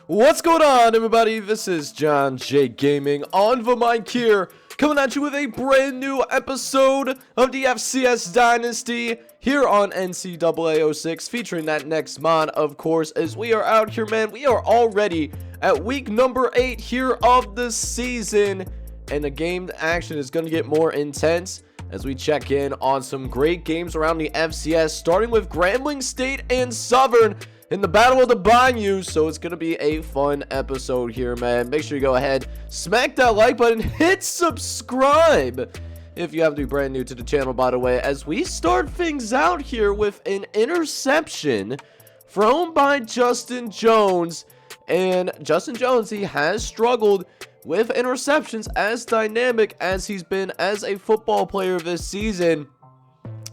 What's going on, everybody? This is John J Gaming on the mic here, coming at you with a brand new episode of the FCS Dynasty here on NCAA 06, featuring that next mod, of course, as we are out here, man. We are already at week number 8 here of the season, and the game action is going to get more intense as we check in on some great games around the FCS, starting with Grambling State and Southern in the Battle of the Bayou. So it's going to be a fun episode here, man. Make sure you go ahead, smack that like button, hit subscribe if you have to be brand new to the channel, by the way, as we start things out here with an interception thrown by Justin Jones. And Justin Jones, he has struggled with interceptions as dynamic as he's been as a football player this season.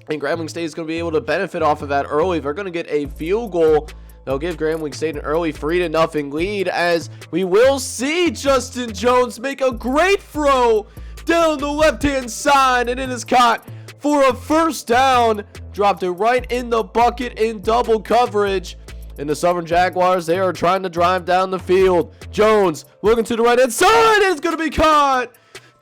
And Grambling State is going to be able to benefit off of that early. They're going to get a field goal. They'll give Grambling State an early 3-0 lead, as we will see Justin Jones make a great throw down the left-hand side, and it is caught for a first down. Dropped it right in the bucket in double coverage. And the Southern Jaguars, they are trying to drive down the field. Jones looking to the right-hand side, and it's going to be caught.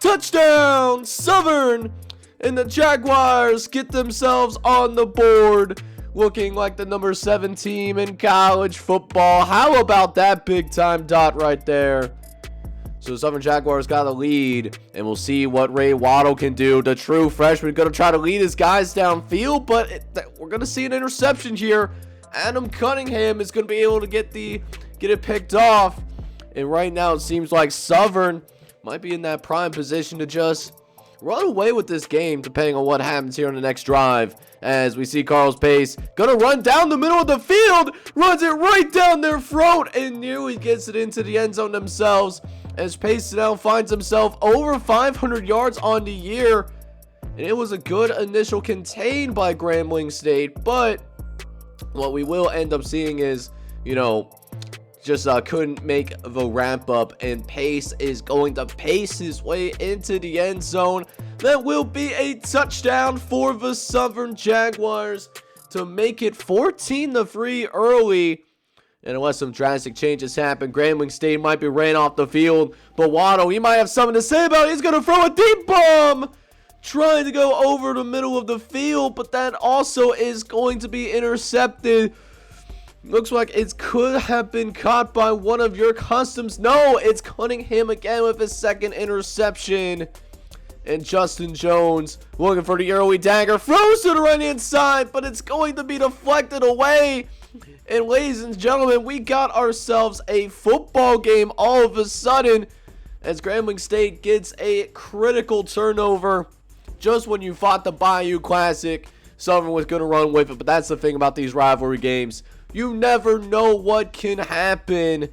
Touchdown, Southern. And the Jaguars get themselves on the board, looking like the number 7 team in college football. How about that big-time dot right there? So the Southern Jaguars got a lead, and we'll see what Ray Waddle can do. The true freshman going to try to lead his guys downfield, but we're going to see an interception here. Adam Cunningham is going to be able to get it picked off. And right now it seems like Southern might be in that prime position to just run away with this game, depending on what happens here on the next drive. As we see Carl's Pace gonna run down the middle of the field, runs it right down their throat, and nearly gets it into the end zone themselves. As Pace now finds himself over 500 yards on the year. And it was a good initial contain by Grambling State, but what we will end up seeing is, just couldn't make the ramp up, and Pace is going to pace his way into the end zone. That will be a touchdown for the Southern Jaguars to make it 14-3 early. And unless some drastic changes happen, Grambling State might be ran off the field. But Waddle, he might have something to say about it. He's going to throw a deep bomb, trying to go over the middle of the field, but that also is going to be intercepted. Looks like it could have been caught by one of your customs. No, it's Cunningham again with his second interception. And Justin Jones looking for the early dagger. Throws to the right-hand side, but it's going to be deflected away. And ladies and gentlemen, we got ourselves a football game all of a sudden, as Grambling State gets a critical turnover. Just when you thought the Bayou Classic, Southern was going to run with it. But that's the thing about these rivalry games. You never know what can happen.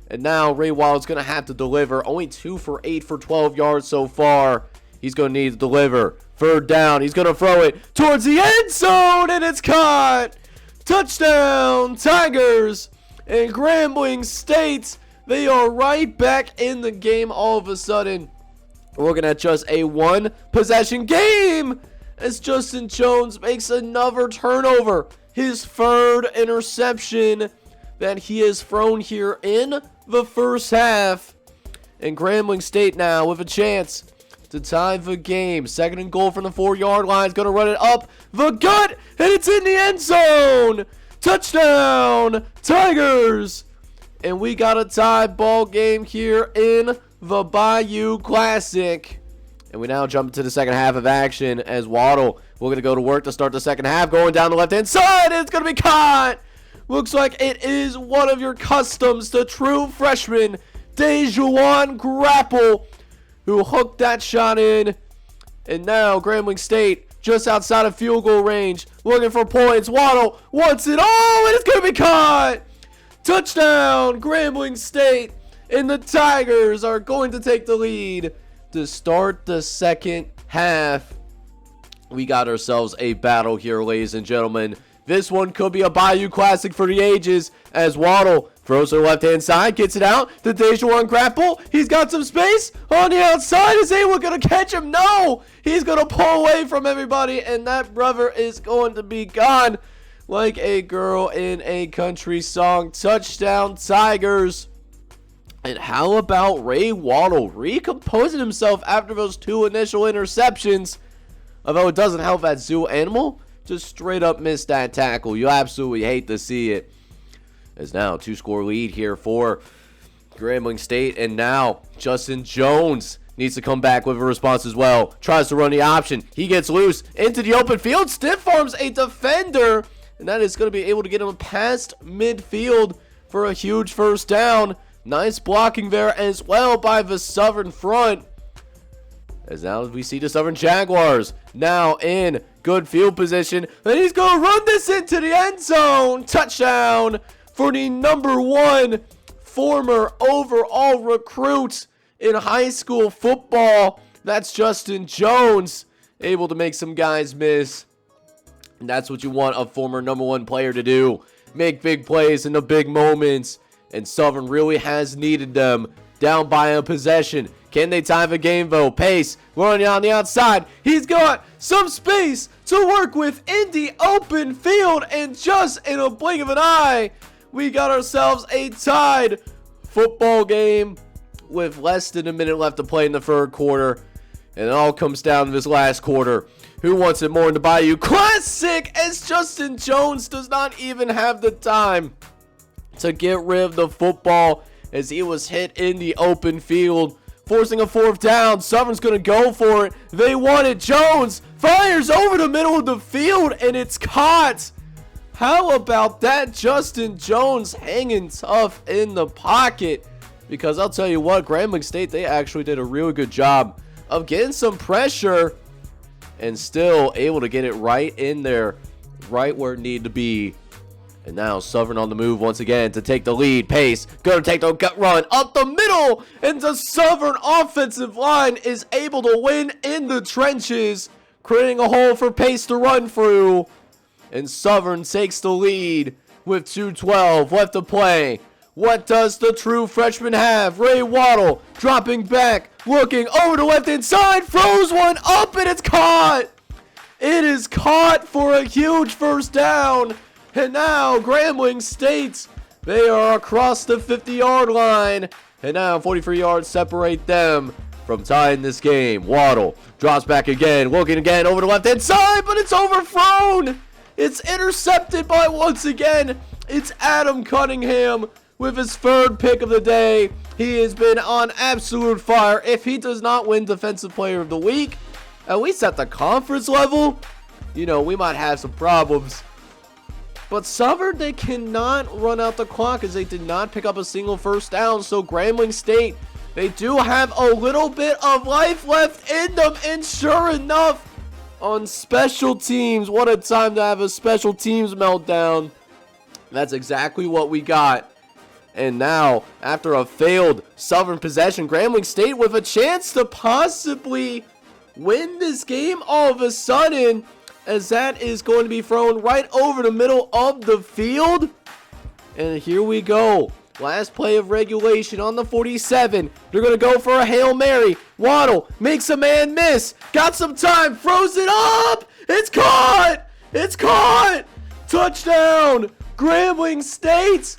And now Ray Waddle's going to have to deliver. Only 2 for 8 for 12 yards so far. He's going to need to deliver. Third down. He's going to throw it towards the end zone, and it's caught. Touchdown, Tigers. And Grambling State, they are right back in the game all of a sudden. We're looking at just a 1-possession game as Justin Jones makes another turnover. His third interception that he has thrown here in the first half. And Grambling State now with a chance to tie the game. 2nd and goal from the 4-yard line. Is going to run it up the gut, and it's in the end zone. Touchdown, Tigers. And we got a tie ball game here in the Bayou Classic. And we now jump into the second half of action as Waddle, we're going to go to work to start the second half. Going down the left-hand side, and it's going to be caught. Looks like it is one of your customs, the true freshman, Dejuan Grapple, who hooked that shot in. And now Grambling State just outside of field goal range, looking for points. Waddle wants it all, and it's going to be caught. Touchdown, Grambling State. And the Tigers are going to take the lead to start the second half. We got ourselves a battle here, ladies and gentlemen. This one could be a Bayou Classic for the ages, as Waddle throws to the left-hand side, gets it out to Dejuan Grapple. He's got some space on the outside. Is anyone going to catch him? No! He's going to pull away from everybody, and that brother is going to be gone. like a girl in a country song. Touchdown, Tigers. And how about Ray Waddle recomposing himself after those 2 initial interceptions? Although it doesn't help that zoo animal just straight up missed that tackle. You absolutely hate to see it. As now 2-score lead here for Grambling State. And now Justin Jones needs to come back with a response as well. Tries to run the option. He gets loose into the open field. Stiff arms a defender. And that is going to be able to get him past midfield for a huge first down. Nice blocking there as well by the Southern front. As now we see the Southern Jaguars now in good field position. And he's going to run this into the end zone. Touchdown for the #1 former overall recruit in high school football. That's Justin Jones, able to make some guys miss. And that's what you want a former #1 player to do. Make big plays in the big moments. And Southern really has needed them. Down by a possession. Can they tie the game though? Pace running on the outside. He's got some space to work with in the open field. And just in a blink of an eye, we got ourselves a tied football game with less than a minute left to play in the third quarter. And it all comes down to this last quarter. Who wants it more in the Bayou Classic? As Justin Jones does not even have the time to get rid of the football as he was hit in the open field, forcing a 4th down. Southern's going to go for it. They want it. Jones fires over the middle of the field, and it's caught. How about that? Justin Jones hanging tough in the pocket. Because I'll tell you what, Grambling State, they actually did a really good job of getting some pressure and still able to get it right in there, right where it needed to be. And now Southern on the move once again to take the lead. Pace going to take the gut run up the middle. And the Southern offensive line is able to win in the trenches, creating a hole for Pace to run through. And Southern takes the lead with 2:12 left to play. What does the true freshman have? Ray Waddle dropping back, looking over the left-hand side, throws one up, and it's caught. It is caught for a huge first down. And now Grambling State, they are across the 50-yard line. And now 43 yards separate them from tying this game. Waddle drops back again, looking again over the left-hand side, but it's overthrown. It's intercepted by, once again, it's Adam Cunningham with his 3rd pick of the day. He has been on absolute fire. If he does not win Defensive Player of the Week, at least at the conference level, you know, we might have some problems. But Southern, they cannot run out the clock as they did not pick up a single first down. So Grambling State, they do have a little bit of life left in them. And sure enough, on special teams, what a time to have a special teams meltdown. That's exactly what we got. And now, after a failed Southern possession, Grambling State with a chance to possibly win this game all of a sudden, as that is going to be thrown right over the middle of the field. And here we go. Last play of regulation on the 47. They're going to go for a Hail Mary. Waddle makes a man miss. Got some time. Throws it up. It's caught. It's caught. Touchdown. Grambling State.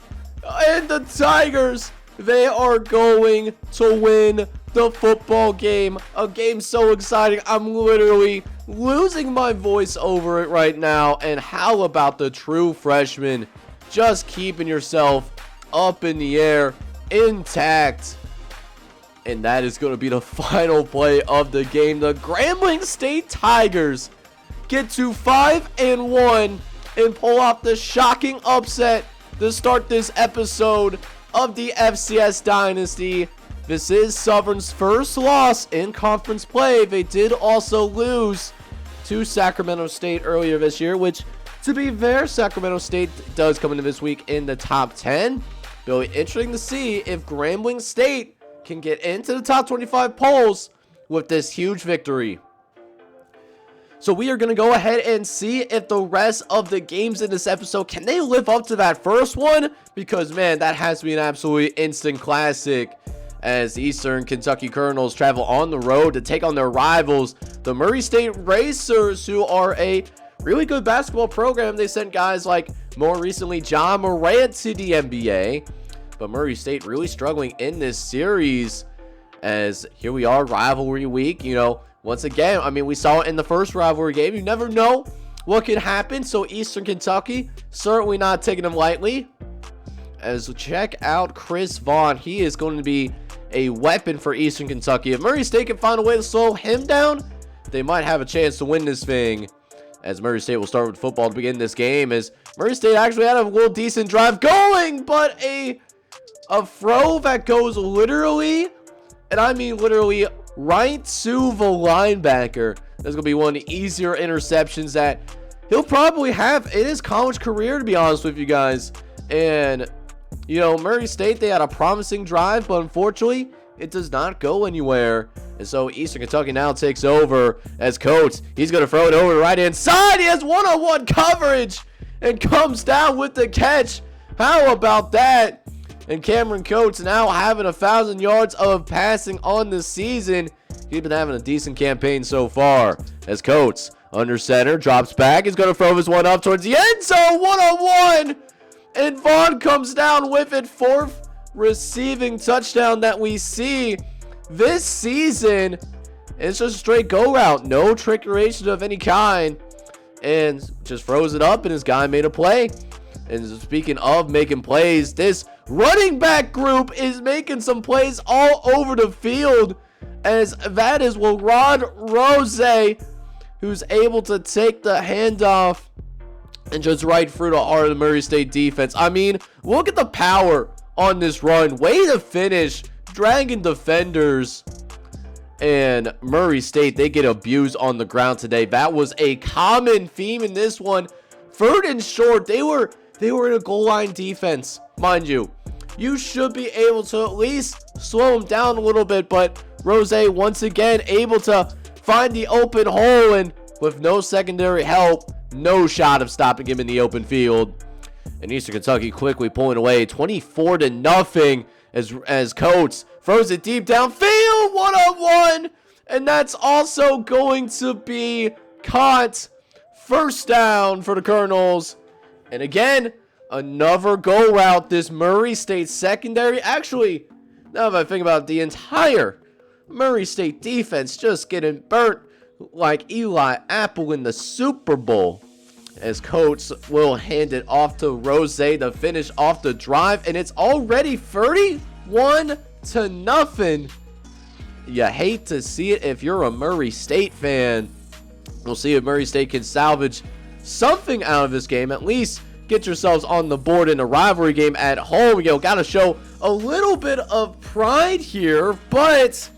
And the Tigers, they are going to win the football game. A game so exciting, I'm literally losing my voice over it right now. And how about the true freshman just keeping yourself up in the air, intact? And that is going to be the final play of the game. The Grambling State Tigers get to 5-1 and pull off the shocking upset to start this episode of the FCS Dynasty. This is Southern's first loss in conference play. They did also lose to Sacramento State earlier this year, which, to be fair, Sacramento State does come into this week in the top 10. It'll be interesting to see if Grambling State can get into the top 25 polls with this huge victory. So we are going to go ahead and see if the rest of the games in this episode, can they live up to that first one? Because, man, that has to be an absolutely instant classic as the Eastern Kentucky Colonels travel on the road to take on their rivals, the Murray State Racers, who are a really good basketball program. They sent guys like, more recently, John Morant to the NBA. But Murray State really struggling in this series, as here we are, rivalry week. You know, once again, I mean, we saw it in the first rivalry game. You never know what could happen. So Eastern Kentucky, certainly not taking them lightly. As check out Chris Vaughn. He is going to be a weapon for Eastern Kentucky. If Murray State can find a way to slow him down, they might have a chance to win this thing. As Murray State will start with football to begin this game, as Murray State actually had a little decent drive going, but a throw that goes literally, and I mean literally, right to the linebacker. That's going to be one of the easier interceptions that he'll probably have in his college career, to be honest with you guys. And, you know, Murray State, they had a promising drive, but unfortunately, it does not go anywhere. And so Eastern Kentucky now takes over as Coates. He's going to throw it over the right-hand side. He has one-on-one coverage and comes down with the catch. How about that? And Cameron Coates now having 1,000 yards of passing on the season. He's been having a decent campaign so far. As Coates, under center, drops back. He's going to throw this one up towards the end zone. One-on-one. And Vaughn comes down with it. 4th receiving touchdown that we see this season. It's just a straight go route. No trickeration of any kind. And just throws it up, and his guy made a play. And speaking of making plays, this running back group is making some plays all over the field, as that is Rod Rose, who's able to take the handoff and just right through the heart of the Murray State defense. I mean, look at the power on this run. Way to finish, dragging defenders. And Murray State, they get abused on the ground today. That was a common theme in this one. 3rd and short, they were in a goal line defense, mind you. You should be able to at least slow them down a little bit, but Rose once again able to find the open hole, and with no secondary help, no shot of stopping him in the open field. And Eastern Kentucky quickly pulling away 24-0 as Coates throws it deep downfield, one-on-one, and that's also going to be caught. 1st down for the Colonels. And again, another go route. This Murray State secondary, actually, now that I think about it, the entire Murray State defense just getting burnt like Eli Apple in the Super Bowl. As Coates will hand it off to Rose to finish off the drive, and it's already 31-0. You hate to see it if you're a Murray State fan. We'll see if Murray State can salvage something out of this game. At least get yourselves on the board in a rivalry game at home. You know, got to show a little bit of pride here, but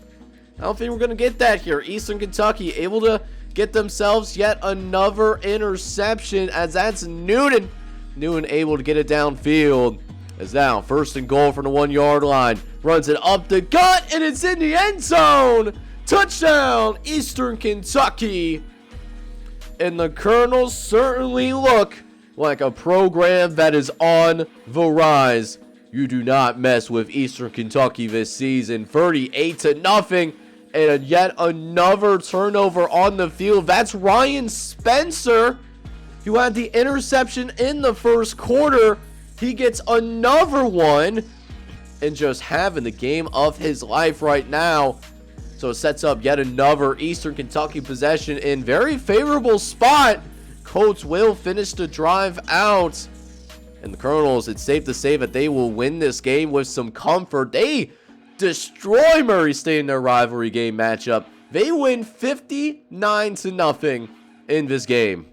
I don't think we're going to get that here. Eastern Kentucky able to get themselves yet another interception, as that's Noonan. Noonan able to get it downfield. As now 1st and goal from the 1-yard line. Runs it up the gut, and it's in the end zone. Touchdown, Eastern Kentucky. And the Colonels certainly look like a program that is on the rise. You do not mess with Eastern Kentucky this season. 38-0. And yet another turnover on the field. That's Ryan Spencer, who had the interception in the 1st quarter. He gets another one, and just having the game of his life right now. So it sets up yet another Eastern Kentucky possession in very favorable spot. Coates will finish the drive out. And the Colonels, it's safe to say that they will win this game with some comfort. They destroy Murray State in their rivalry game matchup. They win 59-0 in this game.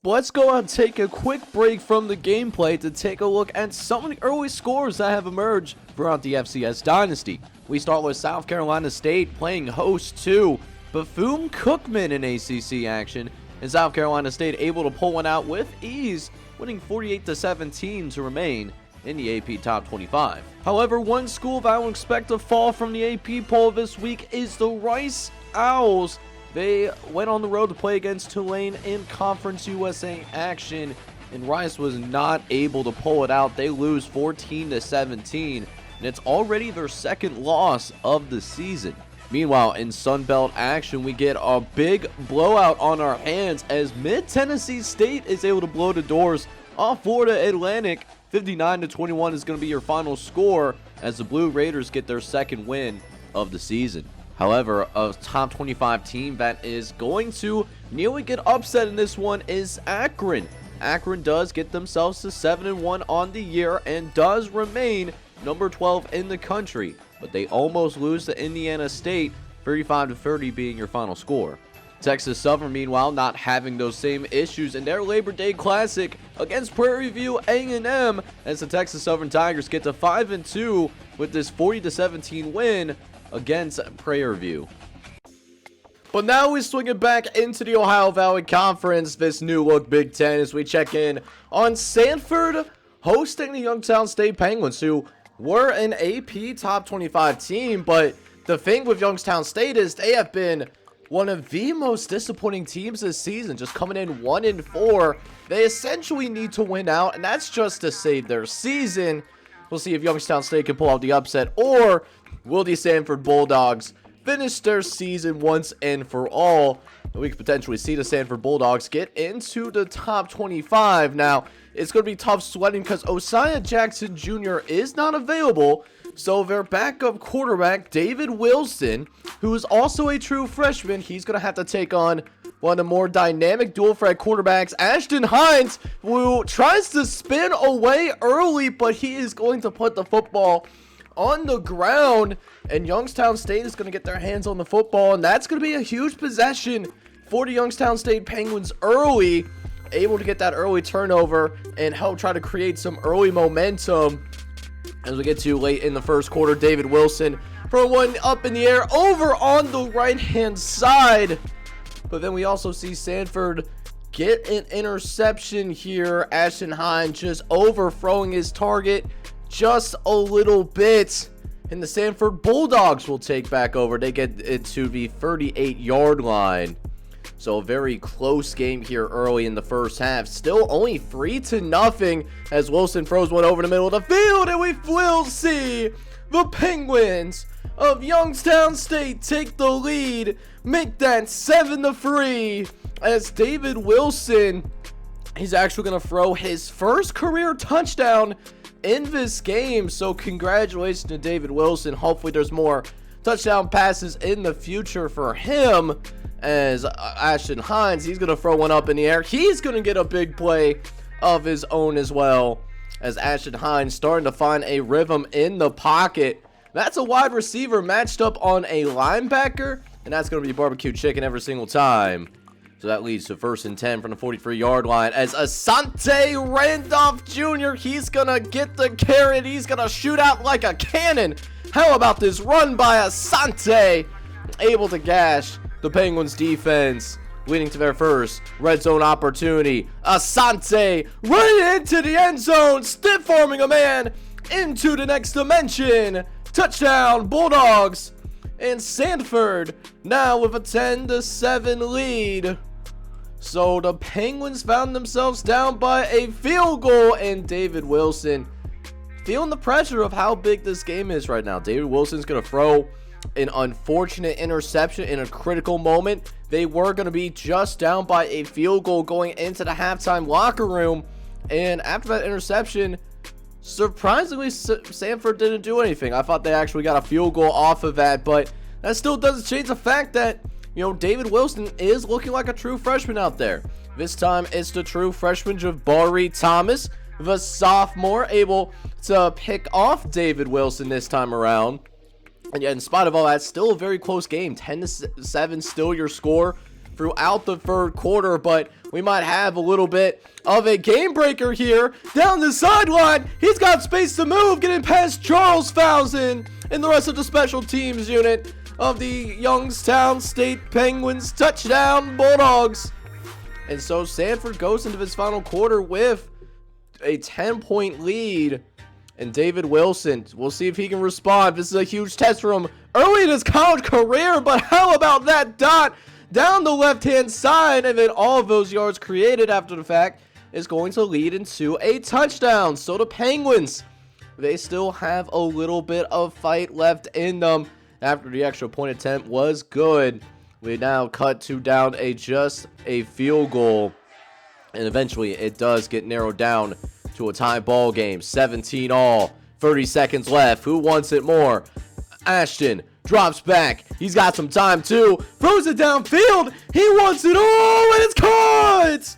Let's go and take a quick break from the gameplay to take a look at some of the early scores that have emerged throughout the FCS Dynasty. We start with South Carolina State playing host to Bethune-Cookman in ACC action, and South Carolina State able to pull one out with ease, winning 48-17 to remain in the AP Top 25. However, one school that I would expect to fall from the AP poll this week is the Rice Owls. They went on the road to play against Tulane in Conference USA action, and Rice was not able to pull it out. They lose 14-17, and it's already their 2nd loss of the season. Meanwhile, in Sunbelt action, we get a big blowout on our hands as Mid-Tennessee State is able to blow the doors off Florida Atlantic. 59-21 is going to be your final score as the Blue Raiders get their second win of the season. However, a top 25 team that is going to nearly get upset in this one is Akron. Akron does get themselves to 7-1 on the year and does remain number 12 in the country, but they almost lose to Indiana State, 35-30 being your final score. Texas Southern, meanwhile, not having those same issues in their Labor Day Classic against Prairie View A&M, as the Texas Southern Tigers get to 5-2 with this 40-17 win against Prairie View. But now we swing it back into the Ohio Valley Conference, this new look Big Ten, as we check in on Samford hosting the Youngstown State Penguins, who were an AP top 25 team. But the thing with Youngstown State is they have been one of the most disappointing teams this season, just coming in 1-4. They essentially need to win out, and that's just to save their season. We'll see if Youngstown State can pull out the upset, or will the Samford Bulldogs finish their season once and for all. We could potentially see the Samford Bulldogs get into the top 25. Now, it's going to be tough sledding because Osiah Jackson Jr. is not available. So their backup quarterback, David Wilson, who is also a true freshman, he's going to have to take on one of the more dynamic dual threat quarterbacks, Ashton Hines, who tries to spin away early, but he is going to put the football on the ground, and Youngstown State is going to get their hands on the football, and that's going to be a huge possession for the Youngstown State Penguins early, able to get that early turnover and help try to create some early momentum. As we get to late in the first quarter, David Wilson from one up in the air over on the right hand side, but then we also see Samford get an interception here. Ashton Hines just overthrowing his target just a little bit, and the Samford Bulldogs will take back over. They get it to the 38-yard line. So a very close game here early in the first half. Still only 3-0 as Wilson throws one over the middle of the field, and we will see the Penguins of Youngstown State take the lead, make that 7-3 as David Wilson, he's actually going to throw his first career touchdown in this game. So congratulations to David Wilson. Hopefully there's more touchdown passes in the future for him, as Ashton Hines, he's going to throw one up in the air. He's going to get a big play of his own as well, as Ashton Hines starting to find a rhythm in the pocket. That's a wide receiver matched up on a linebacker, and that's going to be barbecue chicken every single time. So that leads to 1st and 10 from the 43-yard line as Asante Randolph Jr., he's going to get the carrot. He's going to shoot out like a cannon. How about this run by Asante? Able to gash the Penguins defense, leading to their first red zone opportunity. Asante running into the end zone, stiff arming a man into the next dimension. Touchdown Bulldogs, and Samford now with a 10-7 lead. So the Penguins found themselves down by a field goal, and David Wilson feeling the pressure of how big this game is right now. David Wilson's going to throw an unfortunate interception in a critical moment. They were going to be just down by a field goal going into the halftime locker room, and after that interception, surprisingly, Samford didn't do anything. I thought they actually got a field goal off of that, but that still doesn't change the fact that, you know, David Wilson is looking like a true freshman out there. This time it's the true freshman Jabari Thomas, the sophomore, able to pick off David Wilson this time around. And yet, in spite of all that, still a very close game. 10-7 still your score throughout the third quarter, but we might have a little bit of a game breaker here. Down the sideline, he's got space to move, getting past Charles Fousen and the rest of the special teams unit of the Youngstown State Penguins. Touchdown Bulldogs. And so Samford goes into this final quarter with a 10-point lead. And David Wilson, we'll see if he can respond. This is a huge test for him early in his college career, but how about that dot down the left-hand side? And then all of those yards created after the fact is going to lead into a touchdown. So the Penguins, they still have a little bit of fight left in them after the extra point attempt was good. We now cut to down just a field goal. And eventually it does get narrowed down to a tie ball game. 17 all. 30 seconds left. Who wants it more? Ashton drops back. He's got some time too. Throws it downfield. He wants it all, and it's caught.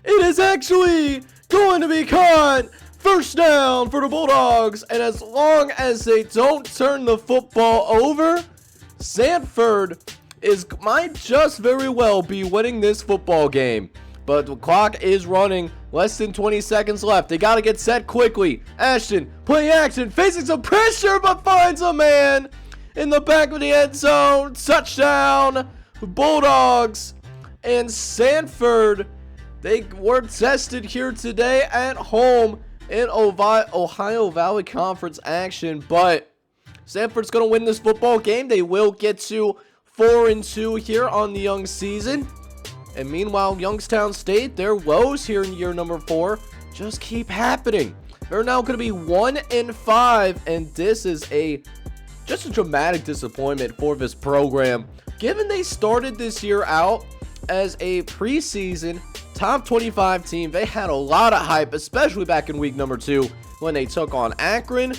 It is actually going to be caught. First down for the Bulldogs. And as long as they don't turn the football over, Samford might just very well be winning this football game. But the clock is running. Less than 20 seconds left. They got to get set quickly. Ashton, play action, facing some pressure, but finds a man in the back of the end zone. Touchdown, Bulldogs. And Samford, they were tested here today at home in Ohio Valley Conference action. But Samford's going to win this football game. They will get to 4-2 here on the young season. And meanwhile, Youngstown State, their woes here in year number 4 just keep happening. They're now going to be 1-5, and this is just a dramatic disappointment for this program. Given they started this year out as a preseason top 25 team, they had a lot of hype, especially back in week number 2 when they took on Akron.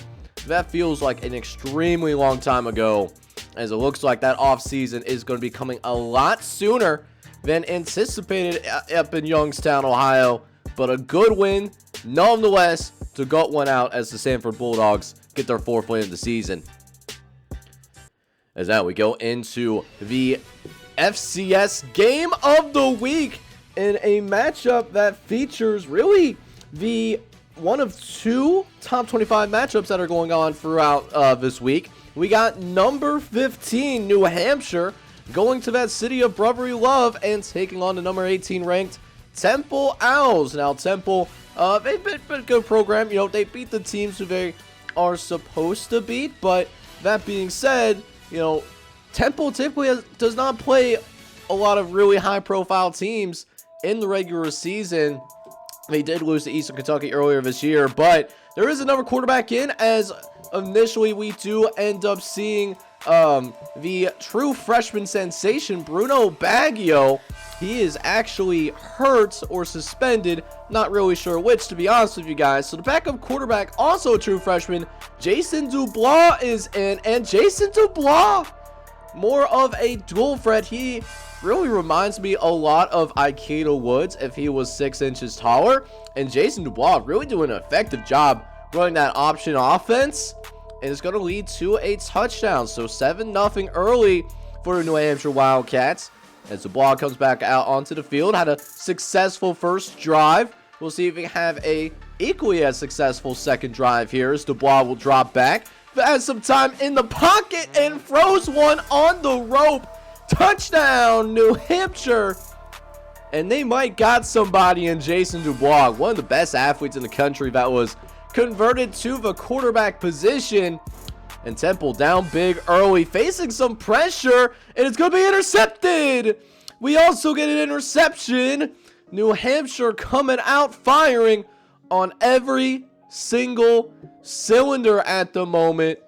That feels like an extremely long time ago, as it looks like that offseason is going to be coming a lot sooner than anticipated up in Youngstown, Ohio. But a good win, nonetheless, to gut one out as the Samford Bulldogs get their 4th win of the season. As now we go into the FCS Game of the Week in a matchup that features really the one of 2 top 25 matchups that are going on throughout this week. We got number 15, New Hampshire, going to that city of brotherly love and taking on the number 18 ranked Temple Owls. Now, Temple, they've been a good program. You know, they beat the teams who they are supposed to beat. But that being said, you know, Temple typically does not play a lot of really high-profile teams in the regular season. They did lose to Eastern Kentucky earlier this year, but there is another quarterback in, as initially we do end up seeing the true freshman sensation, Bruno Baggio. He is actually hurt or suspended. Not really sure which, to be honest with you guys. So the backup quarterback, also a true freshman, Jason Dubois, is in. And Jason Dubois, more of a dual threat. He really reminds me a lot of Ikeda Woods if he was 6 inches taller. And Jason Dubois really doing an effective job running that option offense. And it's going to lead to a touchdown. So 7-0 early for the New Hampshire Wildcats. As Dubois comes back out onto the field. Had a successful first drive. We'll see if we have a equally as successful second drive here, as Dubois will drop back. But has some time in the pocket and throws one on the rope. Touchdown, New Hampshire. And they might got somebody in Jason Dubois, one of the best athletes in the country that was converted to the quarterback position. And Temple down big early, facing some pressure, and it's going to be intercepted. We also get an interception. New Hampshire coming out firing on every single cylinder at the moment.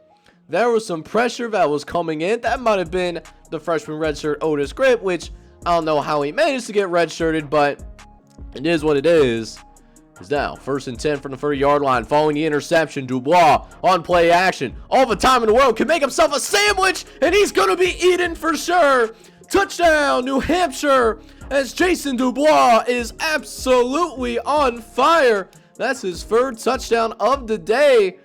There was some pressure that was coming in. That might have been the freshman redshirt Otis Grip, which I don't know how he managed to get redshirted, but it is what it is. Is now 1st and 10 from the 30-yard line following the interception. Dubois on play action. All the time in the world, can make himself a sandwich, and he's going to be eaten for sure. Touchdown, New Hampshire, as Jason Dubois is absolutely on fire. That's his 3rd touchdown of the day.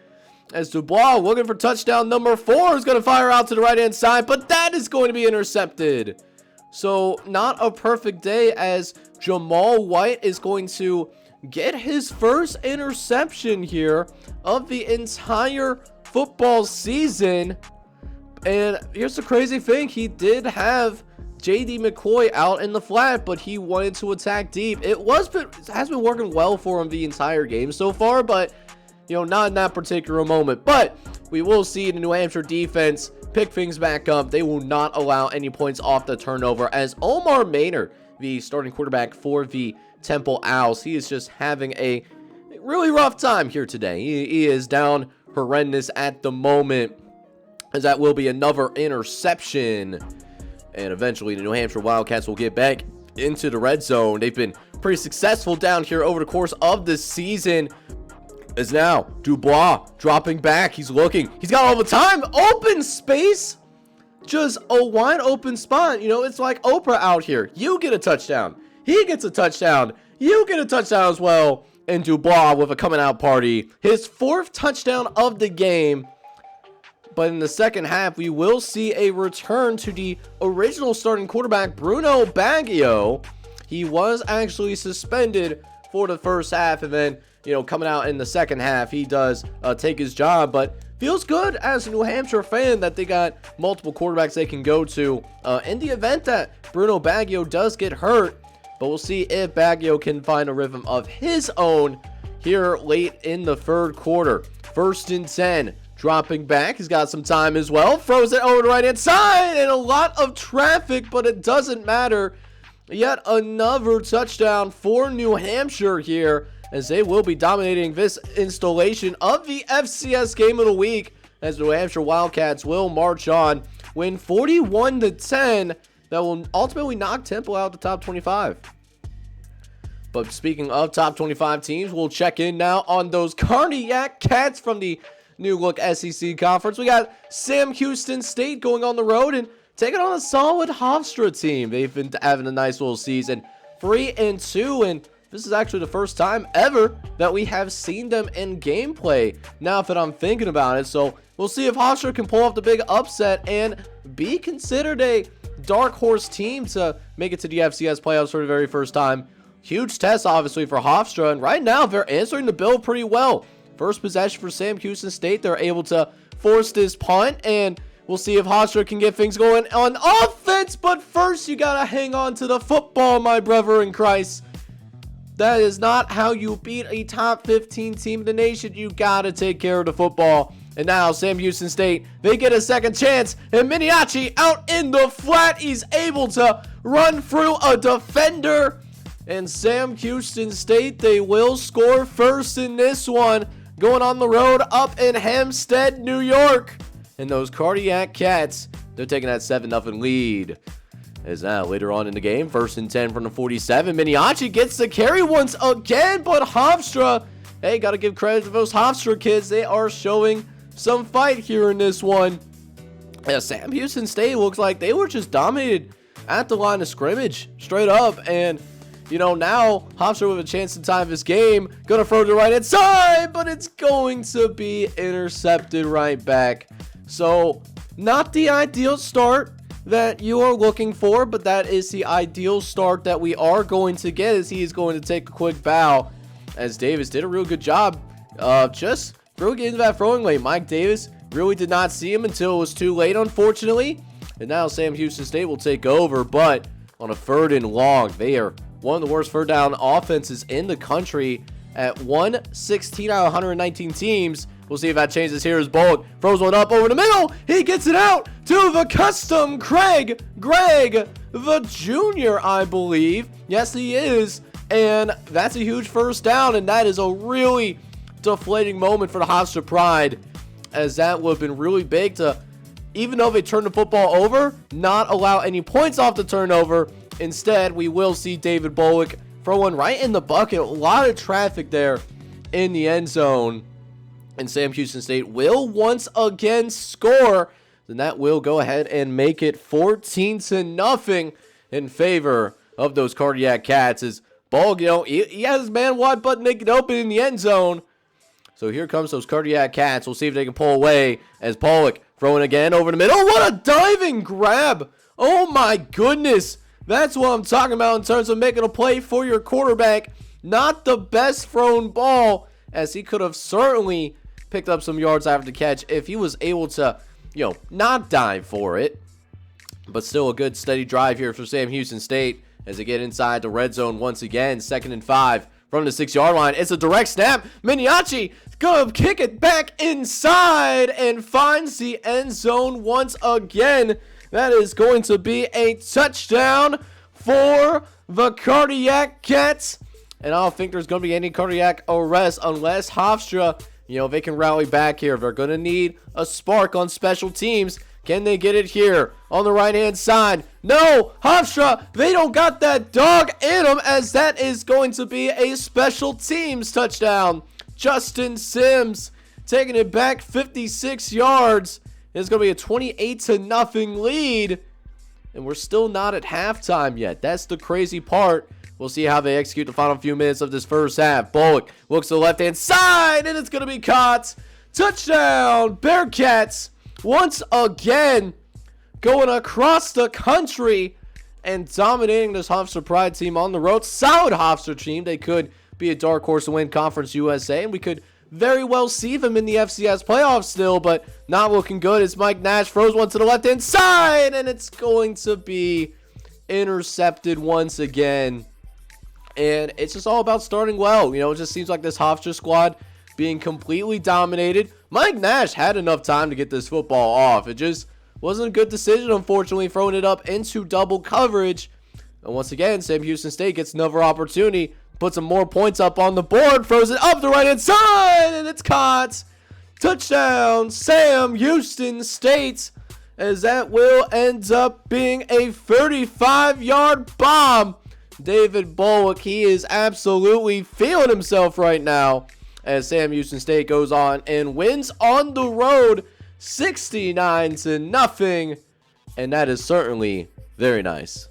As Dubois, looking for touchdown number 4, is going to fire out to the right-hand side, but that is going to be intercepted. So not a perfect day, as Jamal White is going to get his first interception here of the entire football season. And here's the crazy thing, he did have JD McCoy out in the flat, but he wanted to attack deep. It has been working well for him the entire game so far, but you know, not in that particular moment. But we will see the New Hampshire defense pick things back up. They will not allow any points off the turnover, as Omar Maynard, the starting quarterback for the Temple Owls, he is just having a really rough time here today. He is down horrendous at the moment. as that will be another interception. And eventually the New Hampshire Wildcats will get back into the red zone. They've been pretty successful down here over the course of the season. As now Dubois dropping back. He's looking. He's got all the time. Open space. Just a wide open spot. You know, it's like Oprah out here. You get a touchdown. He gets a touchdown. You get a touchdown as well. And Dubois with a coming out party. His 4th touchdown of the game. But in the second half, we will see a return to the original starting quarterback, Bruno Baggio. He was actually suspended for the first half, and then, you know, coming out in the second half, he does take his job. But feels good as a New Hampshire fan that they got multiple quarterbacks they can go to in the event that Bruno Baggio does get hurt. But we'll see if Baggio can find a rhythm of his own here late in the third quarter. 1st and 10. Dropping back, he's got some time as well. Throws it over the right-hand side, and a lot of traffic, but it doesn't matter. Yet another touchdown for New Hampshire here, as they will be dominating this installation of the FCS Game of the Week, as New Hampshire Wildcats will march on, win 41-10. That will ultimately knock Temple out of the top 25. But speaking of top 25 teams, we'll check in now on those Cardiac Cats from the New Look SEC Conference. We got Sam Houston State going on the road and taking on a solid Hofstra team. They've been having a nice little season, 3-2, and this is actually the first time ever that we have seen them in gameplay, now that I'm thinking about it. So we'll see if Hofstra can pull off the big upset and be considered a dark horse team to make it to the FCS playoffs for the very first time. Huge test, obviously, for Hofstra, and right now they're answering the bill pretty well. First possession for Sam Houston State. They're able to force this punt, and we'll see if Hofstra can get things going on offense. But first, you got to hang on to the football, my brother in Christ. That is not how you beat a top 15 team in the nation. You got to take care of the football. And now Sam Houston State, they get a second chance. And Miniachi out in the flat. He's able to run through a defender. And Sam Houston State, they will score first in this one. Going on the road up in Hempstead, New York. And those Cardiac Cats, they're taking that 7-0 lead. As now later on in the game, 1st and 10 from the 47. Miniachi gets the carry once again, but Hofstra, hey, got to give credit to those Hofstra kids. They are showing some fight here in this one. Yeah, Sam Houston State looks like they were just dominated at the line of scrimmage, straight up. And, you know, now Hofstra with a chance to tie this game. Gonna throw to the right-hand side, but it's going to be intercepted right back. So, not the ideal start that you are looking for, but that is the ideal start that we are going to get, as he is going to take a quick bow, as Davis did a real good job of just throwing into that throwing lane. Mike Davis really did not see him until it was too late, unfortunately. And now Sam Houston State will take over, but on a 3rd and long, they are one of the worst 3rd down offenses in the country at 116 out of 119 teams. We'll see if that changes here as Bullock throws one up over the middle. He gets it out to the custom Greg the junior, I believe. Yes, he is. And that's a huge 1st down, and that is a really deflating moment for the Hofstra Pride, as that would have been really big to, even though they turn the football over, not allow any points off the turnover. Instead, we will see David Bullock throw one right in the bucket. A lot of traffic there in the end zone. And Sam Houston State will once again score. Then that will go ahead and make it 14-0 in favor of those Cardiac Cats. As Bullock, you know, he has his man wide butt naked open in the end zone. So here comes those Cardiac Cats. We'll see if they can pull away as Bullock throwing again over the middle. Oh, what a diving grab. Oh my goodness. That's what I'm talking about in terms of making a play for your quarterback. Not the best thrown ball, as he could have certainly picked up some yards after the catch if he was able to, you know, not dive for it. But still a good steady drive here for Sam Houston State as they get inside the red zone once again. 2nd and 5 from the 6-yard line. It's a direct snap. Miniachi gonna kick it back inside and finds the end zone once again. That is going to be a touchdown for the Cardiac Cats. And I don't think there's going to be any cardiac arrest unless Hofstra, they can rally back here. They're going to need a spark on special teams. Can they get it here on the right-hand side? No, Hofstra, they don't got that dog in them, as that is going to be a special teams touchdown. Justin Sims taking it back 56 yards. It's going to be a 28-0 lead, and we're still not at halftime yet. That's the crazy part. We'll see how they execute the final few minutes of this first half. Bullock looks to the left-hand side, and it's going to be caught. Touchdown, Bearcats. Once again, going across the country and dominating this Hofstra Pride team on the road. Solid Hofstra team. They could be a dark horse to win Conference USA, and we could very well see them in the FCS playoffs still, but not looking good as Mike Nash throws one to the left-hand side, and it's going to be intercepted once again. And it's just all about starting well. It just seems like this Hofstra squad being completely dominated. Mike Nash had enough time to get this football off. It just wasn't a good decision, unfortunately, throwing it up into double coverage. And once again, Sam Houston State gets another opportunity, puts some more points up on the board, throws it up the right-hand side, and it's caught. Touchdown, Sam Houston State, as that will end up being a 35-yard bomb. David Bullock, he is absolutely feeling himself right now, as Sam Houston State goes on and wins on the road 69-0, and that is certainly very nice.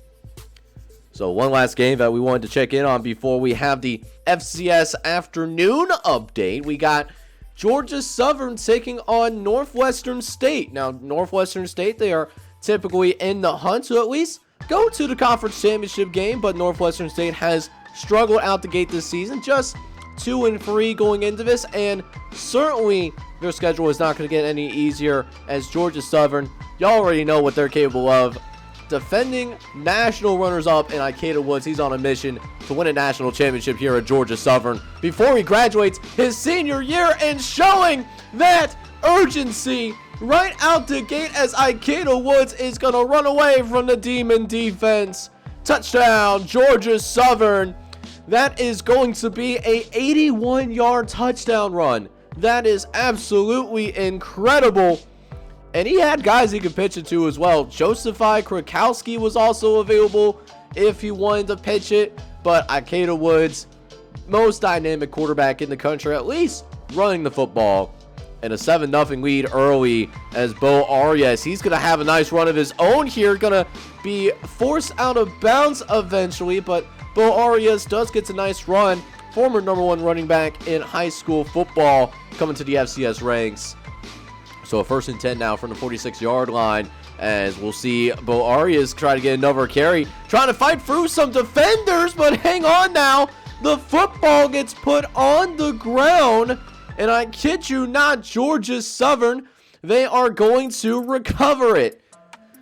So one last game that we wanted to check in on before we have the FCS afternoon update. We got Georgia Southern taking on Northwestern State. Now, Northwestern State, they are typically in the hunt to at least go to the conference championship game, but Northwestern State has struggled out the gate this season, just 2-3 going into this, and certainly their schedule is not going to get any easier as Georgia Southern, y'all already know what they're capable of. Defending national runners-up in Ikeda Woods, he's on a mission to win a national championship here at Georgia Southern before he graduates his senior year, and showing that urgency right out the gate as Ikeda Woods is going to run away from the Demon defense. Touchdown, Georgia Southern. That is going to be a 81-yard touchdown run. That is absolutely incredible. And he had guys he could pitch it to as well. Josephi Krakowski was also available if he wanted to pitch it. But Ikeda Woods, most dynamic quarterback in the country, at least running the football. And a 7-0 lead early as Bo Arias. He's going to have a nice run of his own here. Going to be forced out of bounds eventually, but Bo Arias does get a nice run. Former #1 running back in high school football coming to the FCS ranks. So a 1st and 10 now from the 46-yard line, as we'll see Bo Arias try to get another carry. Trying to fight through some defenders, but hang on now. The football gets put on the ground, and I kid you not, Georgia Southern, they are going to recover it.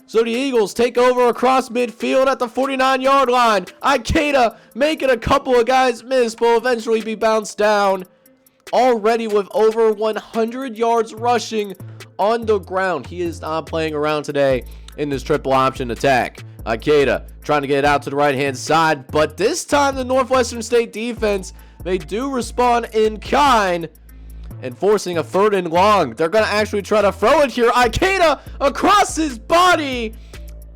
So the Eagles take over across midfield at the 49-yard line. Ikeda making a couple of guys miss, but will eventually be bounced down. Already with over 100 yards rushing on the ground. He is not playing around today in this triple option attack. Ikeda trying to get it out to the right-hand side, but this time the Northwestern State defense, they do respond in kind and forcing a 3rd and long. They're going to actually try to throw it here. Ikeda across his body,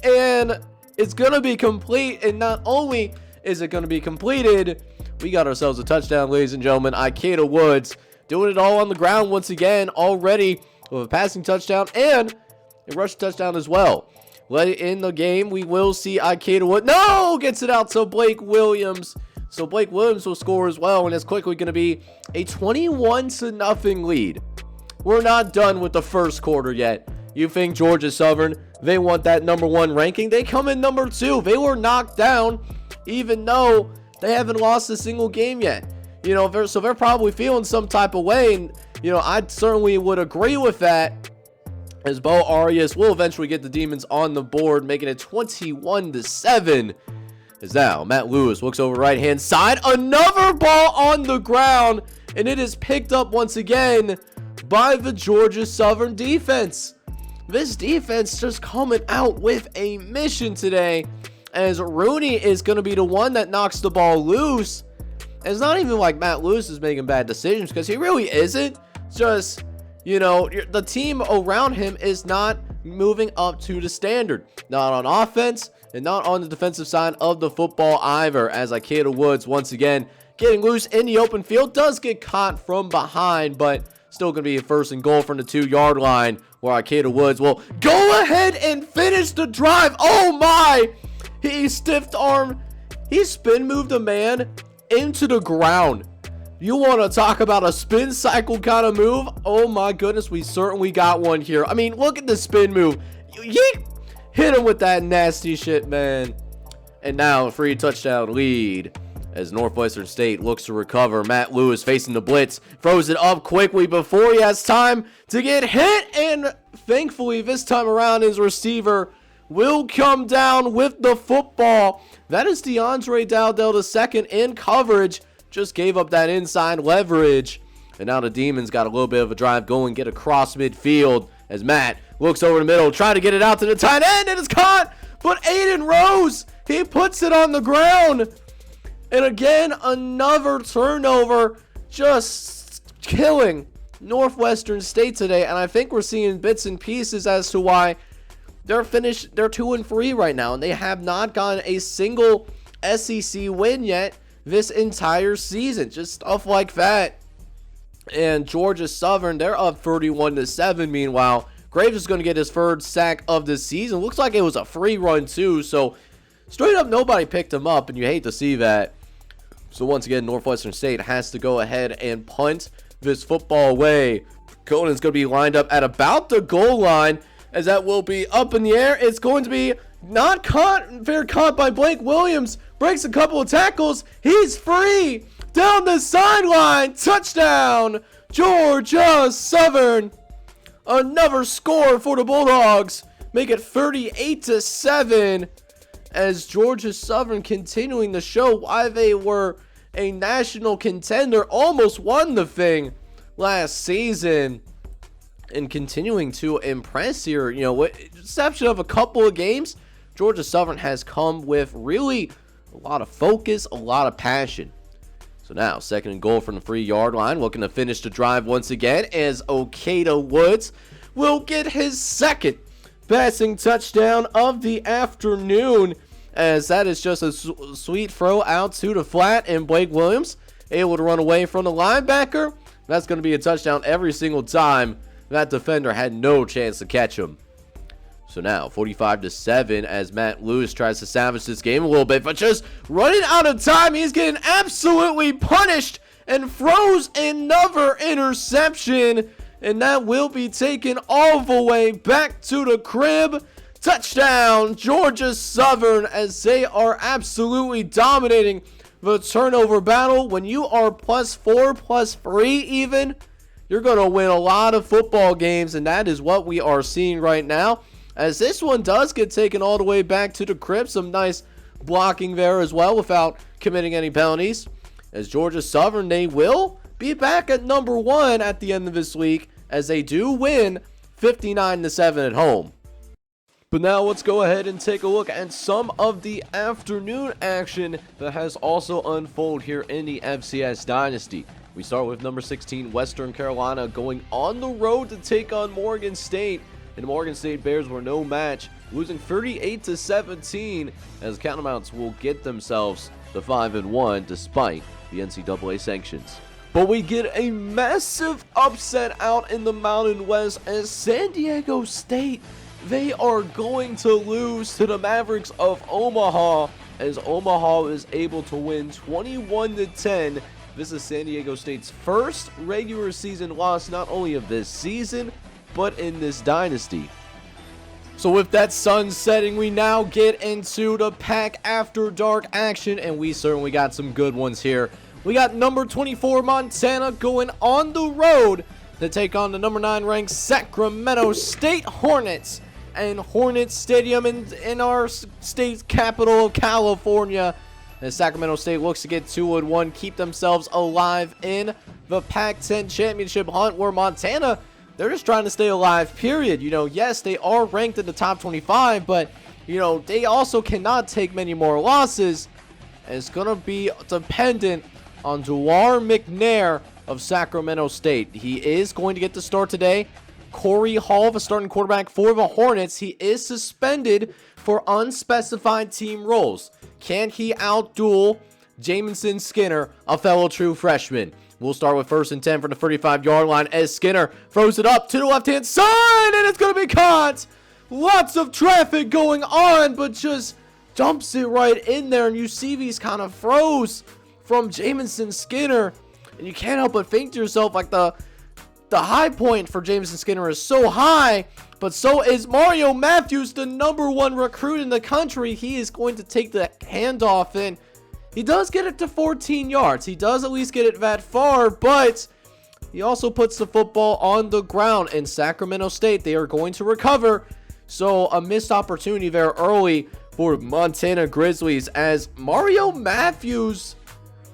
and it's going to be complete. And not only is it going to be completed, we got ourselves a touchdown, ladies and gentlemen. Ikeda Woods doing it all on the ground once again, already with a passing touchdown and a rush touchdown as well. Late in the game, we will see Ikeda Woods. No! Gets it out to Blake Williams. So Blake Williams will score as well, and it's quickly going to be a 21-0 lead. We're not done with the first quarter yet. You think Georgia Southern, they want that #1 ranking? They come in #2. They were knocked down, even though they haven't lost a single game yet. So they're probably feeling some type of way, and I certainly would agree with that. As Bo Arias will eventually get the Demons on the board, making it 21-7. As now Matt Lewis looks over right-hand side. Another ball on the ground, and it is picked up once again by the Georgia Southern defense. This defense just coming out with a mission today, as Rooney is going to be the one that knocks the ball loose. And it's not even like Matt Lewis is making bad decisions, because he really isn't. just, the team around him is not moving up to the standard. Not on offense and not on the defensive side of the football either, as Ikeda Woods once again getting loose in the open field. Does get caught from behind, but still going to be a 1st and goal from the 2-yard line, where Ikeda Woods will go ahead and finish the drive. Oh my! He stiff arm. He spin moved a man into the ground. You want to talk about a spin cycle kind of move? Oh my goodness, we certainly got one here. I mean, look at the spin move. Yeet! Hit him with that nasty shit, man. And now a free touchdown lead as Northwestern State looks to recover. Matt Lewis facing the blitz, throws it up quickly before he has time to get hit, and thankfully this time around his receiver will come down with the football. That is DeAndre Dowdell II in coverage. Just gave up that inside leverage, and now the Demons got a little bit of a drive going, get across midfield as Matt looks over the middle, trying to get it out to the tight end, and it's caught, but Aiden Rose, he puts it on the ground. And again, another turnover, just killing Northwestern State today. And I think we're seeing bits and pieces as to why they're 2-3 right now, and they have not gotten a single SEC win yet this entire season. Just stuff like that. And Georgia Southern, they're up 31-7. Meanwhile, Graves is going to get his 3rd sack of the season. Looks like it was a free run too, so straight up nobody picked him up, and you hate to see that. So once again, Northwestern State has to go ahead and punt this football away. Conan's going to be lined up at about the goal line, as that will be up in the air. It's going to be not caught. Fair caught by Blake Williams. Breaks a couple of tackles. He's free. Down the sideline. Touchdown, Georgia Southern. Another score for the Bulldogs. Make it 38-7. As Georgia Southern continuing to show why they were a national contender, almost won the thing last season, and continuing to impress here. With exception of a couple of games, Georgia Southern has come with really a lot of focus, a lot of passion. So now 2nd and goal from the 3-yard line, looking to finish the drive once again, as Ikeda Woods will get his 2nd passing touchdown of the afternoon, as that is just a sweet throw out to the flat, and Blake Williams able to run away from the linebacker. That's going to be a touchdown every single time. That defender had no chance to catch him. So now 45-7 as Matt Lewis tries to salvage this game a little bit, but just running out of time. He's getting absolutely punished and throws another interception, and that will be taken all the way back to the crib. Touchdown, Georgia Southern, as they are absolutely dominating the turnover battle. When you are +4, +3 even, you're going to win a lot of football games, and that is what we are seeing right now. As this one does get taken all the way back to the crib. Some nice blocking there as well without committing any penalties. As Georgia Southern, they will be back at number 1 at the end of this week, as they do win 59-7 at home. But now let's go ahead and take a look at some of the afternoon action that has also unfolded here in the FCS Dynasty. We start with number 16, Western Carolina, going on the road to take on Morgan State. And the Morgan State Bears were no match, losing 38-17, as Catamounts will get themselves to 5-1 despite the NCAA sanctions. But we get a massive upset out in the Mountain West, as San Diego State, they are going to lose to the Mavericks of Omaha, as Omaha is able to win 21-10. This is San Diego State's first regular season loss, not only of this season, but in this dynasty. So with that sun setting, we now get into the pack after dark action, and we certainly got some good ones here. We got number 24 Montana going on the road to take on the number 9 ranked Sacramento State Hornets, and Hornets Stadium in our state capital of California. As Sacramento State looks to get 2-1, keep themselves alive in the Pac-10 championship hunt, where Montana, they're just trying to stay alive, period. Yes, they are ranked in the top 25, but, they also cannot take many more losses. And it's going to be dependent on Dewar McNair of Sacramento State. He is going to get the start today. Corey Hall, the starting quarterback for the Hornets, he is suspended for unspecified team roles. Can he outduel Jamison Skinner, a fellow true freshman? We'll start with 1st and 10 from the 35-yard line as Skinner throws it up to the left-hand side, and it's going to be caught. Lots of traffic going on, but just dumps it right in there, and you see these kind of throws from Jamison Skinner, and you can't help but think to yourself, like, the high point for Jamison Skinner is so high, but so is Mario Matthews, the #1 recruit in the country. He is going to take the handoff, and he does get it to 14 yards. He does at least get it that far, but he also puts the football on the ground. In Sacramento State, they are going to recover. So a missed opportunity there early for Montana Grizzlies, as Mario Matthews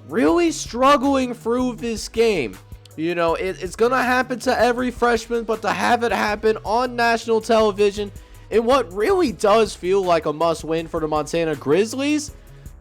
really struggling through this game. You know, it's going to happen to every freshman, but to have it happen on national television in what really does feel like a must-win for the Montana Grizzlies,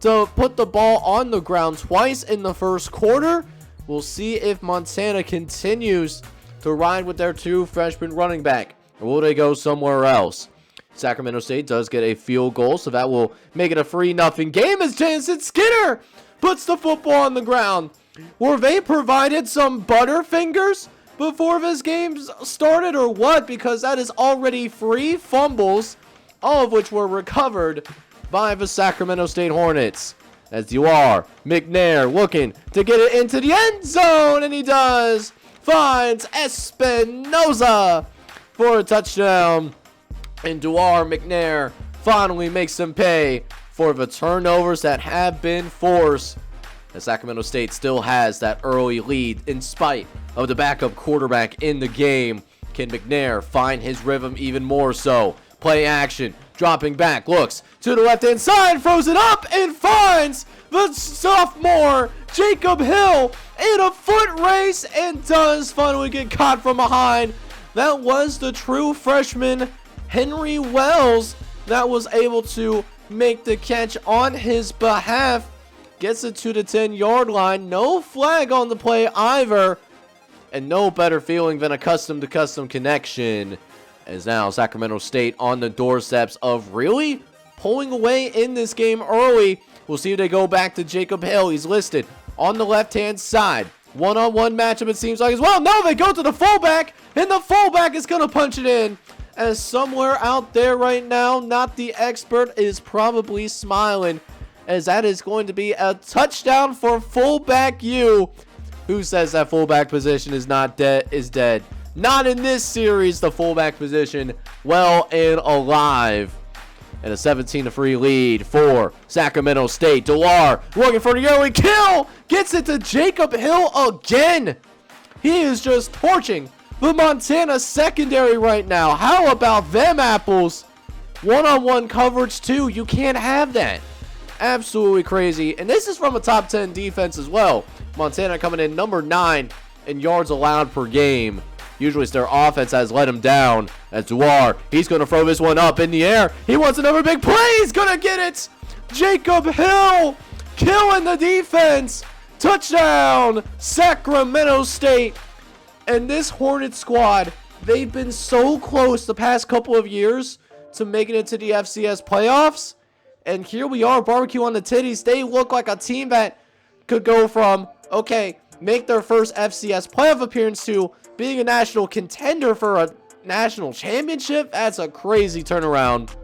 to put the ball on the ground twice in the first quarter. We'll see if Montana continues to ride with their 2 freshman running back, or will they go somewhere else? Sacramento State does get a field goal, so that will make it a 3-0 game as Jamison Skinner puts the football on the ground. Were they provided some Butterfingers before this game started, or what? Because that is already 3 fumbles, all of which were recovered by the Sacramento State Hornets. As you are, McNair looking to get it into the end zone, and he does. Finds Espinoza for a touchdown. And Duar McNair finally makes them pay for the turnovers that have been forced. The Sacramento State still has that early lead in spite of the backup quarterback in the game. Can McNair find his rhythm even more so? Play action, dropping back, looks to the left-hand side, throws it up, and finds the sophomore Jacob Hill in a foot race, and does finally get caught from behind. That was the true freshman Henry Wells that was able to make the catch on his behalf. Gets it to the 10-yard line. No flag on the play either. And no better feeling than a custom-to-custom connection. As now Sacramento State on the doorsteps of really pulling away in this game early. We'll see if they go back to Jacob Hill. He's listed on the left-hand side. One-on-one matchup, it seems like as well. No, they go to the fullback, and the fullback is going to punch it in. As somewhere out there right now, not the expert, is probably smiling, as that is going to be a touchdown for fullback U. Who says that fullback position is not dead? Is dead. Not in this series, the fullback position well and alive. And a 17-3 lead for Sacramento State. Delar looking for the early kill. Gets it to Jacob Hill again. He is just torching the Montana secondary right now. How about them apples? One-on-one coverage too. You can't have that. Absolutely crazy. And this is from a top 10 defense as well. Montana coming in number 9 in yards allowed per game. Usually it's their offense has let him down. As Duar, he's going to throw this one up in the air. He wants another big play. He's going to get it. Jacob Hill killing the defense. Touchdown, Sacramento State. And this Hornet squad, they've been so close the past couple of years to making it to the FCS playoffs. And here we are, barbecue on the titties. They look like a team that could go from, okay, make their first FCS playoff appearance to being a national contender for a national championship. That's a crazy turnaround.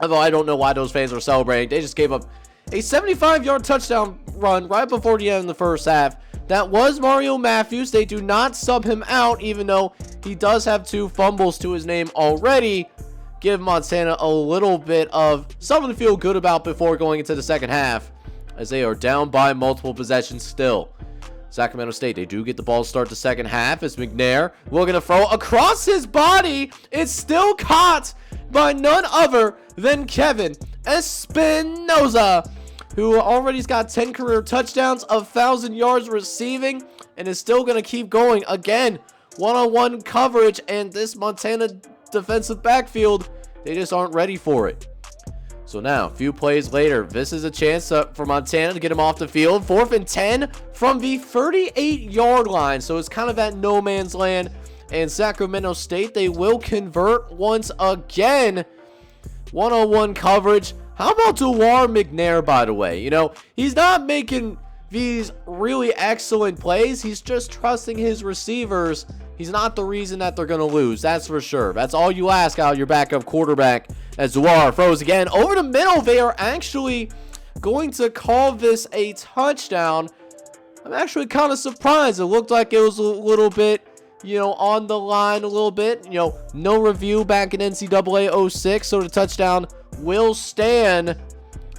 Although I don't know why those fans are celebrating. They just gave up a 75-yard touchdown run right before the end of the first half. That was Mario Matthews. They do not sub him out, even though he does have 2 fumbles to his name already. Give Montana a little bit of something to feel good about before going into the second half, as they are down by multiple possessions still. Sacramento State, they do get the ball to start the second half as McNair looking to throw across his body. It's still caught by none other than Kevin Espinoza, who already's got 10 career touchdowns, 1,000 yards receiving, and is still going to keep going. Again, one-on-one coverage, and this Montana defensive backfield, they just aren't ready for it. So now, a few plays later, this is a chance for Montana to get him off the field. 4th and 10 from the 38-yard line. So it's kind of at no man's land. And Sacramento State, they will convert once again. 1-on-1 coverage. How about Dewar McNair, by the way? You know, he's not making these really excellent plays. He's just trusting his receivers. He's not the reason that they're going to lose. That's for sure. That's all you ask out of your backup quarterback. As Dewar throws again over the middle. They are actually going to call this a touchdown. I'm actually kind of surprised. It looked like it was a little bit, you know, on the line a little bit. You know, no review back in NCAA 06. So the touchdown will stand.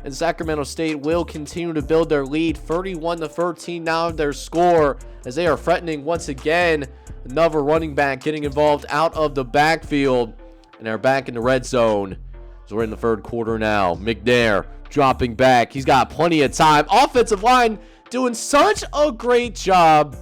And Sacramento State will continue to build their lead. 31-13 now their score, as they are threatening once again. Another running back getting involved out of the backfield. And they're back in the red zone. So we're in the third quarter now. McNair dropping back. He's got plenty of time. Offensive line doing such a great job.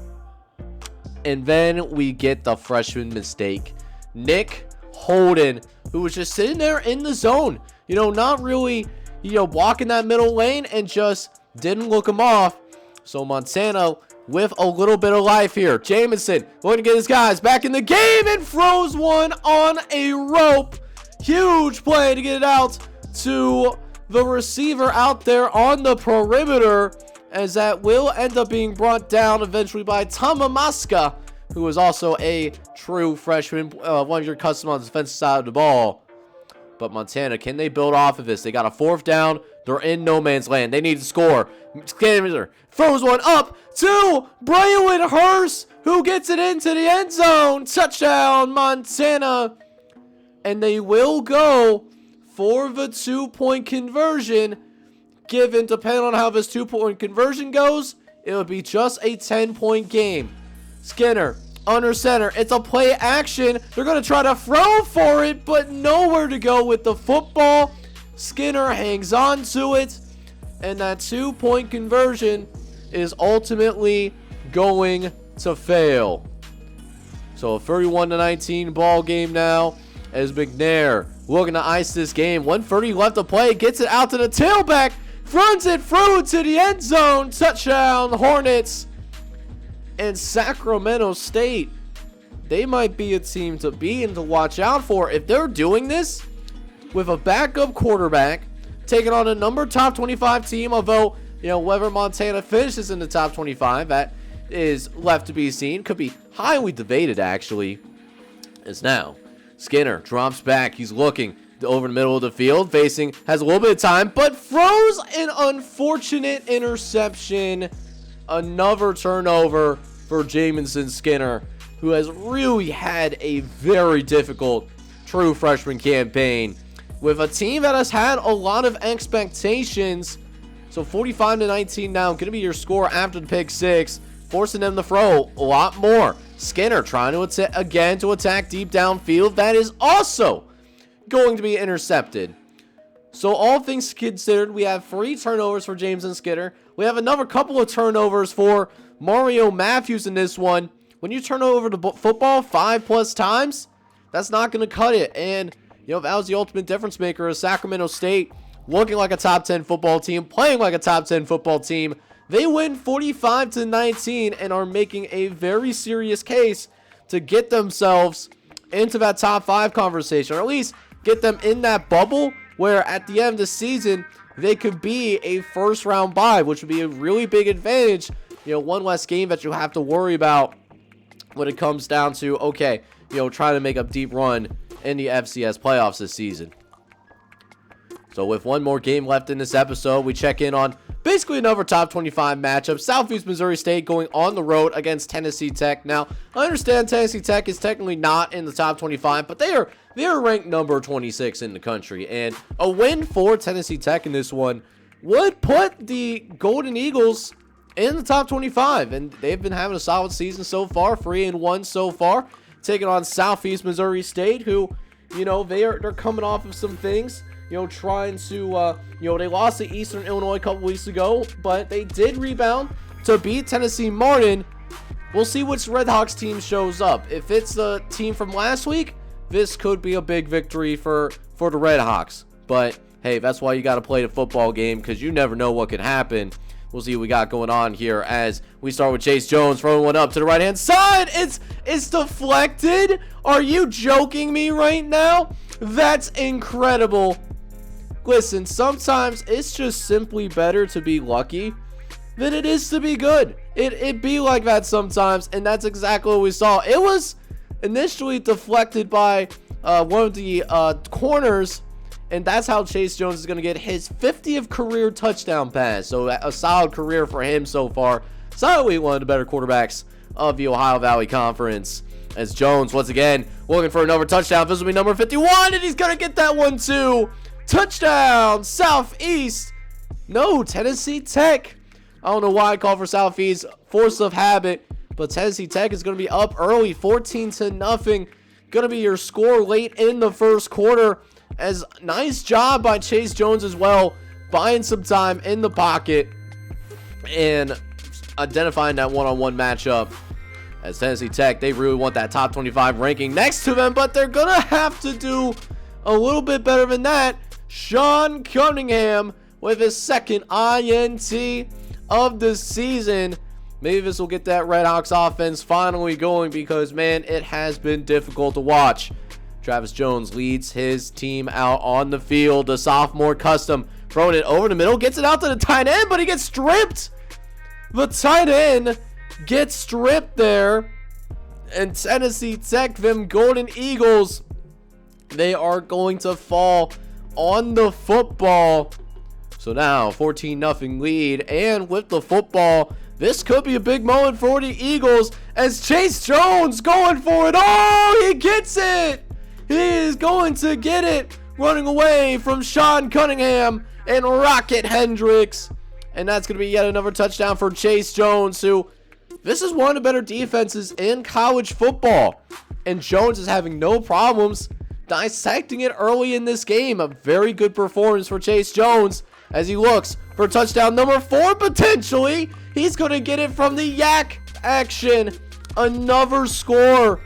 And then we get the freshman mistake. Nick Holden, who was just sitting there in the zone. You know, not really, you know, blocking that middle lane, and just didn't look him off. So Montana with a little bit of life here. Jamison going to get his guys back in the game and throws one on a rope. Huge play to get it out to the receiver out there on the perimeter, as that will end up being brought down eventually by Tamamaska, who is also a true freshman, one of your custom on the defensive side of the ball. But Montana, can they build off of this? They got a 4th down. They're in no man's land. They need to score. Scanner throws one up to Braylon Hurst, who gets it into the end zone. Touchdown, Montana. And they will go for the 2-point conversion. Given, depending on how this 2-point conversion goes, it would be just a 10-point game. Skinner under center. It's a play action. They're going to try to throw for it, but nowhere to go with the football. Skinner hangs on to it, and that 2-point conversion is ultimately going to fail. So a 31-19 ball game now, as McNair looking to ice this game. 1:30 left to play. Gets it out to the tailback. Runs it through to the end zone. Touchdown, Hornets. And Sacramento State, they might be a team to be and to watch out for. If they're doing this with a backup quarterback, taking on a number top 25 team, although, you know, whether Montana finishes in the top 25, that is left to be seen. Could be highly debated, actually. As now, Skinner drops back. He's looking over the middle of the field, facing, has a little bit of time, but throws an unfortunate interception. Another turnover for Jamison Skinner, who has really had a very difficult true freshman campaign with a team that has had a lot of expectations. So 45-19 now, going to be your score after the pick six, forcing them to throw a lot more. Skinner trying to attack deep downfield. That is also going to be intercepted. So all things considered, we have 3 turnovers for Jamison Skinner. We have another couple of turnovers for Mario Matthews in this one. When you turn over the football 5+ times, that's not going to cut it. And, you know, that was the ultimate difference maker of Sacramento State, looking like a top 10 football team, playing like a top 10 football team. They win 45-19 and are making a very serious case to get themselves into that top 5 conversation, or at least get them in that bubble where at the end of the season they could be a first round bye, which would be a really big advantage. You know, one less game that you have to worry about when it comes down to, okay, you know, trying to make a deep run in the FCS playoffs this season. So with one more game left in this episode, we check in on basically another top 25 matchup. Southeast Missouri State going on the road against Tennessee Tech. Now, I understand Tennessee Tech is technically not in the top 25, but they are ranked number 26 in the country. And a win for Tennessee Tech in this one would put the Golden Eagles in the top 25. And they've been having a solid season so far, 3-1 so far, taking on Southeast Missouri State, who, you know, they're coming off of some things. You know, trying to, you know, they lost to Eastern Illinois a couple weeks ago, but they did rebound to beat Tennessee Martin. We'll see which Redhawks team shows up. If it's the team from last week, this could be a big victory for the Redhawks. But hey, that's why you got to play the football game, because you never know what could happen. We'll see what we got going on here as we start with Chase Jones throwing one up to the right-hand side. It's deflected. Are you joking me right now? That's incredible. Listen, sometimes it's just simply better to be lucky than it is to be good. It be like that sometimes, and that's exactly what we saw. It was initially deflected by one of the corners, and that's how Chase Jones is going to get his 50th career touchdown pass. So a solid career for him so far. Solidly one of the better quarterbacks of the Ohio Valley Conference. As Jones, once again, looking for another touchdown. This will be number 51, and he's going to get that one too. Touchdown, Southeast. No, Tennessee Tech. I don't know why I call for Southeast. Force of habit. But Tennessee Tech is going to be up early, 14-0. Going to be your score late in the first quarter. As nice job by Chase Jones as well, buying some time in the pocket and identifying that one-on-one matchup. As Tennessee Tech, they really want that top 25 ranking next to them, but they're going to have to do a little bit better than that. Sean Cunningham with his second INT of the season. Maybe this will get that Redhawks offense finally going, because, man, it has been difficult to watch. Travis Jones leads his team out on the field. The sophomore custom throwing it over the middle. Gets it out to the tight end, but he gets stripped. The tight end gets stripped there. And Tennessee Tech, them Golden Eagles, they are going to fall on the football. So now 14-0 lead. And with the football, this could be a big moment for the Eagles as Chase Jones going for it. Oh, he gets it. He is going to get it, running away from Sean Cunningham and Rocket Hendricks. And that's going to be yet another touchdown for Chase Jones, who, this is one of the better defenses in college football. And Jones is having no problems dissecting it early in this game. A very good performance for Chase Jones as he looks for touchdown number 4 potentially. He's going to get it from the yak action. Another score.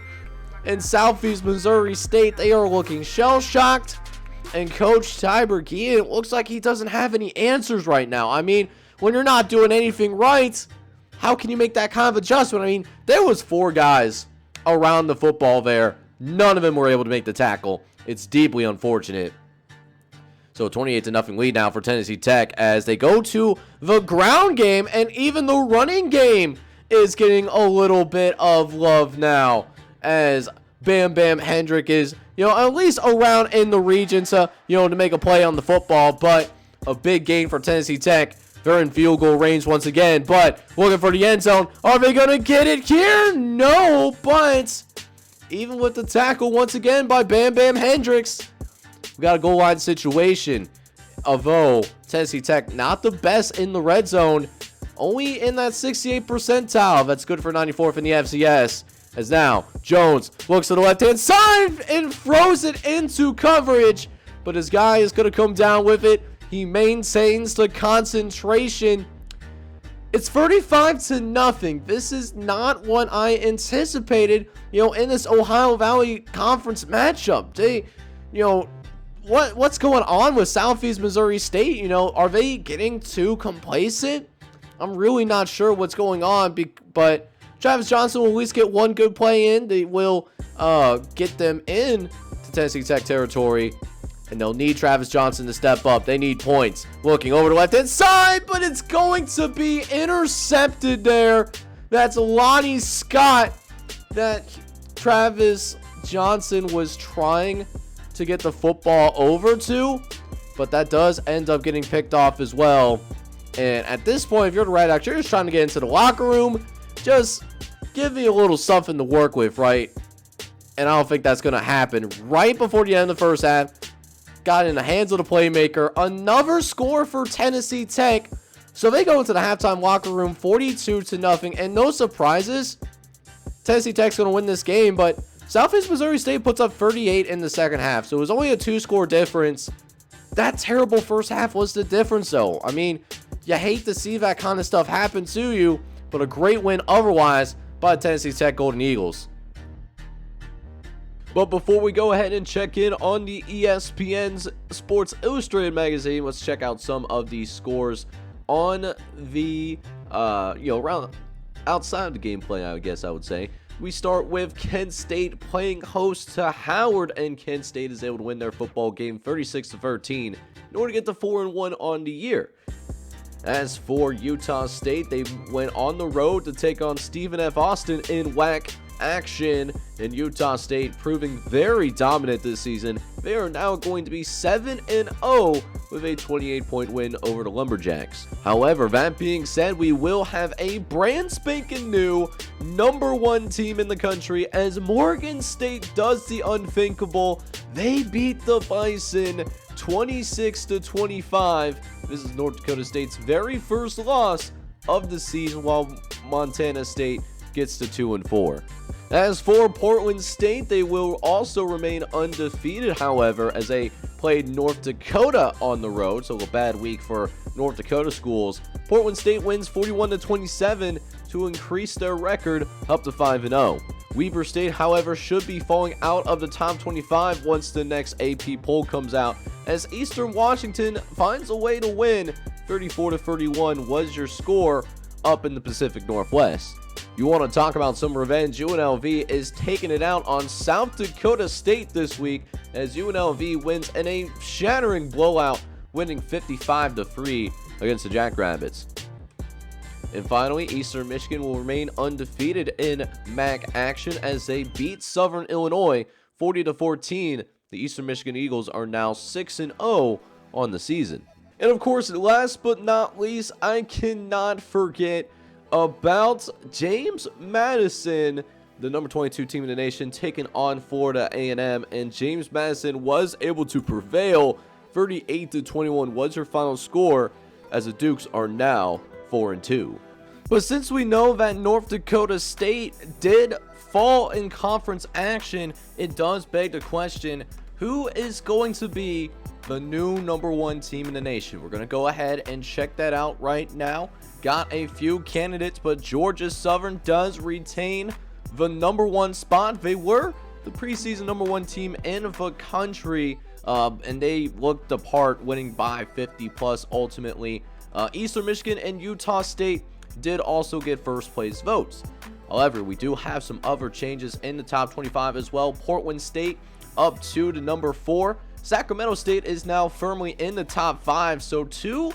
In Southeast Missouri State, they are looking shell-shocked. And Coach Ty Bergien, it looks like he doesn't have any answers right now. I mean, when you're not doing anything right, how can you make that kind of adjustment? I mean, there was 4 guys around the football there. None of them were able to make the tackle. It's deeply unfortunate. So 28-0 lead now for Tennessee Tech as they go to the ground game. And even the running game is getting a little bit of love now, as Bam Bam Hendrick is, at least around in the region to, to make a play on the football. But a big gain for Tennessee Tech. They're in field goal range once again, but looking for the end zone. Are they going to get it here? No, but even with the tackle once again by Bam Bam Hendricks, we got a goal line situation. Although Tennessee Tech not the best in the red zone, only in that 68th percentile. That's good for 94th in the FCS. As now, Jones looks to the left-hand side and throws it into coverage. But his guy is going to come down with it. He maintains the concentration. It's 35-0. This is not what I anticipated, in this Ohio Valley Conference matchup. They, what's going on with Southeast Missouri State? Are they getting too complacent? I'm really not sure what's going on, but Travis Johnson will at least get one good play in. They will get them in to Tennessee Tech territory, and they'll need Travis Johnson to step up. They need points. Looking over the left-hand side, but it's going to be intercepted there. That's Lonnie Scott that Travis Johnson was trying to get the football over to, but that does end up getting picked off as well. And at this point, if you're the Redhawks, you're just trying to get into the locker room. Just give me a little something to work with, right? And I don't think that's going to happen. Right before the end of the first half, got in the hands of the playmaker. Another score for Tennessee Tech. So they go into the halftime locker room 42-0. And no surprises, Tennessee Tech's going to win this game. But Southeast Missouri State puts up 38 in the second half. So it was only a 2-score difference. That terrible first half was the difference, though. I mean, you hate to see that kind of stuff happen to you. But a great win otherwise by the Tennessee Tech Golden Eagles. But before we go ahead and check in on the ESPN's Sports Illustrated magazine, let's check out some of the scores on the, around outside of the gameplay, I guess I would say. We start with Kent State playing host to Howard, and Kent State is able to win their football game 36-13 in order to get to 4-1 on the year. As for Utah State, they went on the road to take on Stephen F. Austin in WAC action, and Utah State proving very dominant this season. They are now going to be 7-0 with a 28-point win over the Lumberjacks. However, that being said, we will have a brand spanking new #1 team in the country as Morgan State does the unthinkable. They beat the Bison 26-25. This is North Dakota State's very first loss of the season, while Montana State gets to 2-4. As for Portland State, they will also remain undefeated, however, as they played North Dakota on the road, so a bad week for North Dakota schools. Portland State wins 41-27 to increase their record up to 5-0. Weber State, however, should be falling out of the top 25 once the next AP poll comes out, as Eastern Washington finds a way to win. 34-31 was your score up in the Pacific Northwest. You want to talk about some revenge? UNLV is taking it out on South Dakota State this week as UNLV wins in a shattering blowout, winning 55-3 against the Jackrabbits. And finally, Eastern Michigan will remain undefeated in MAC action as they beat Southern Illinois 40-14. The Eastern Michigan Eagles are now 6-0 on the season. And of course, last but not least, I cannot forget about James Madison, the number 22 team in the nation, taking on Florida A&M, and James Madison was able to prevail. 38-21 was her final score, as the Dukes are now 4-2. But since we know that North Dakota State did fall in conference action, it does beg the question, who is going to be the new #1 team in the nation? We're going to go ahead and check that out right now. Got a few candidates, but Georgia Southern does retain the #1 spot. They were the preseason #1 team in the country, and they looked the part, winning by 50+ ultimately. Eastern Michigan and Utah State did also get first place votes. However, we do have some other changes in the top 25 as well. Portland State up to the #4. Sacramento State is now firmly in the top 5, so two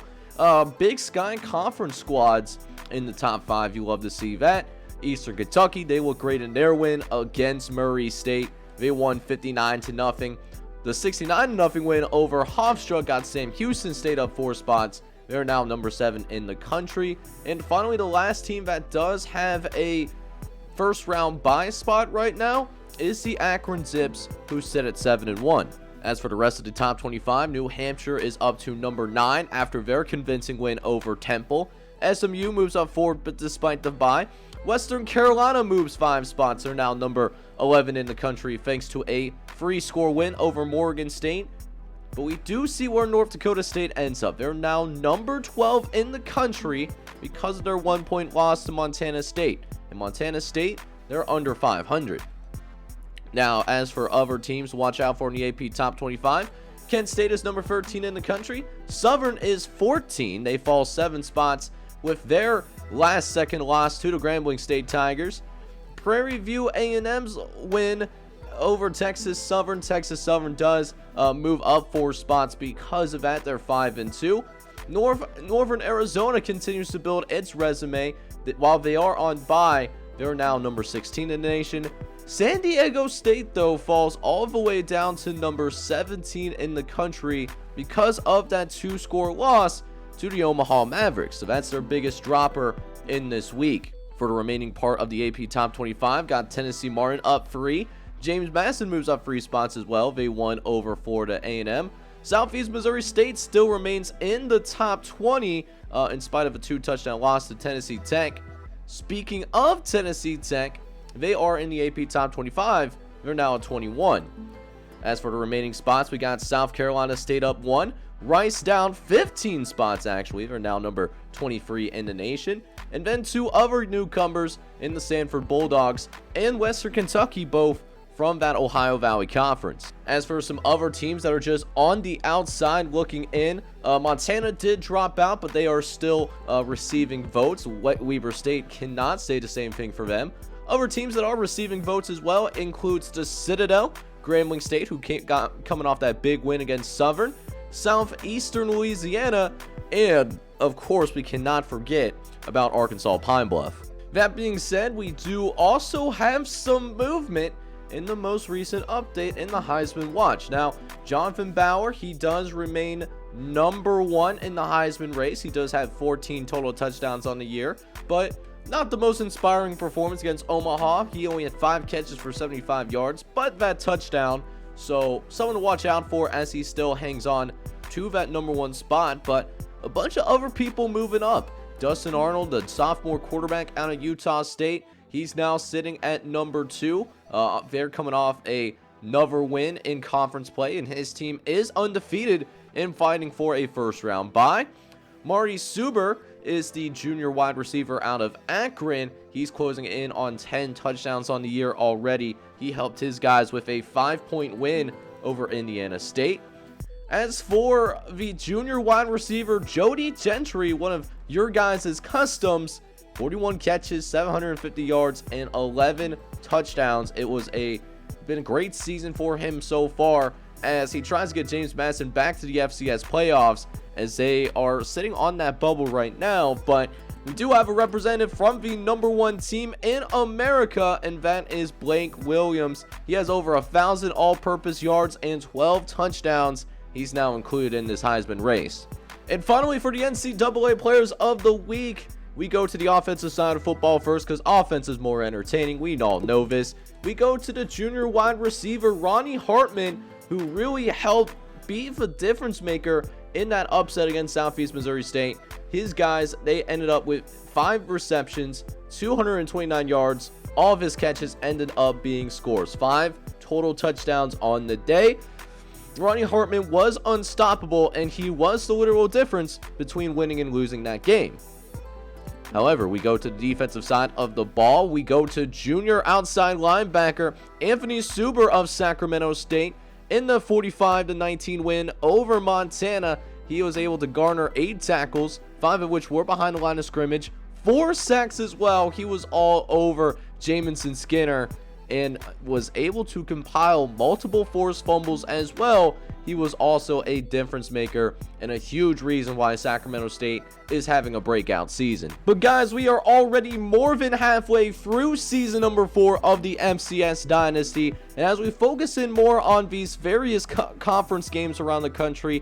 Big Sky Conference squads in the top 5. You love to see that. Eastern Kentucky, they look great in their win against Murray State. They won 59-0. The 69-0 win over Hofstra got Sam Houston State up 4 spots. They're now #7 in the country. And finally, the last team that does have a first round bye spot right now is the Akron Zips, who sit at 7-1. As for the rest of the top 25, New Hampshire is up to #9 after their convincing win over Temple. SMU moves up 4, but despite the bye. Western Carolina moves 5 spots. They're now #11 in the country thanks to a free score win over Morgan State. But we do see where North Dakota State ends up. They're now #12 in the country because of their 1-point loss to Montana State. And Montana State, they're under 500. Now, as for other teams, watch out for in the AP Top 25. Kent State is number 13 in the country. Southern is 14. They fall 7 spots with their last second loss to the Grambling State Tigers. Prairie View A&M's win over Texas Southern. Texas Southern does move up 4 spots because of that. They're 5-2. Northern Arizona continues to build its resume. While they are on bye, they're now number 16 in the nation. San Diego State, though, falls all the way down to number 17 in the country because of that 2-score loss to the Omaha Mavericks. So that's their biggest dropper in this week. For the remaining part of the AP Top 25, got Tennessee Martin up 3. James Madison moves up 3 spots as well. They won over Florida A&M. Southeast Missouri State still remains in the top 20 in spite of a 2-touchdown loss to Tennessee Tech. Speaking of Tennessee Tech, they are in the AP Top 25. They're now at 21. As for the remaining spots, we got South Carolina State up 1. Rice down 15 spots, actually. They're now number 23 in the nation. And then 2 other newcomers in the Samford Bulldogs and Western Kentucky both from that Ohio Valley Conference. As for some other teams that are just on the outside looking in, Montana did drop out, but they are still receiving votes. Weber State cannot say the same thing for them. Other teams that are receiving votes as well includes the Citadel, Grambling State, who coming off that big win against Southern, Southeastern Louisiana, and of course we cannot forget about Arkansas Pine Bluff. That being said, we do also have some movement in the most recent update in the Heisman watch. Now, Jonathan Bauer, he does remain number 1 in the Heisman race. He does have 14 total touchdowns on the year, but not the most inspiring performance against Omaha. He only had 5 catches for 75 yards, but that touchdown. So someone to watch out for as he still hangs on to that number 1 spot. But a bunch of other people moving up. Dustin Arnold, the sophomore quarterback out of Utah State, he's now sitting at number 2. They're coming off another win in conference play, and his team is undefeated and fighting for a first-round bye. Marty Suber is the junior wide receiver out of Akron. He's closing in on 10 touchdowns on the year already. He helped his guys with a 5-point win over Indiana State. As for the junior wide receiver, Jody Gentry, one of your guys' customs, 41 catches, 750 yards, and 11 touchdowns. It was been a great season for him so far as he tries to get James Madison back to the FCS playoffs, as they are sitting on that bubble right now. But we do have a representative from the number 1 team in America, and that is Blake Williams. He has over 1,000 all-purpose yards and 12 touchdowns. He's now included in this Heisman race. And finally, for the NCAA Players of the Week, we go to the offensive side of football first because offense is more entertaining. We all know this. We go to the junior wide receiver, Ronnie Hartman, who really helped be the difference maker in that upset against Southeast Missouri State. His guys, they ended up with 5 receptions, 229 yards. All of his catches ended up being scores. 5 total touchdowns on the day. Ronnie Hartman was unstoppable, and he was the literal difference between winning and losing that game. However, we go to the defensive side of the ball. We go to junior outside linebacker Anthony Suber of Sacramento State. In the 45-19 win over Montana, he was able to garner 8 tackles, 5 of which were behind the line of scrimmage, 4 sacks as well. He was all over Jamison Skinner and was able to compile multiple forced fumbles as well. He was also a difference maker and a huge reason why Sacramento State is having a breakout season. But guys, we are already more than halfway through season number 4 of the FCS Dynasty, and as we focus in more on these various conference games around the country,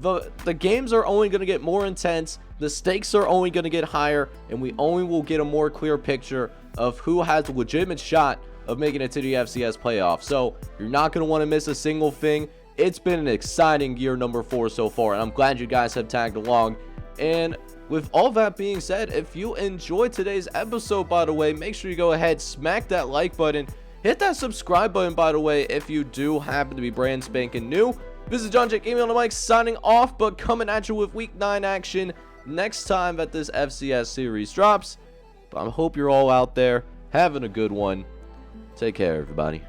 the games are only going to get more intense, the stakes are only going to get higher, and we only will get a more clear picture of who has a legitimate shot of making it to the FCS playoffs. So you're not going to want to miss a single thing. It's been an exciting year number 4 so far, and I'm glad you guys have tagged along. And with all that being said, if you enjoyed today's episode, by the way, make sure you go ahead, smack that like button, hit that subscribe button, by the way, if you do happen to be brand spanking new. This is John J. Gaming on the mic signing off, but coming at you with week 9 action next time that this FCS series drops. But I hope you're all out there having a good one. Take care, everybody.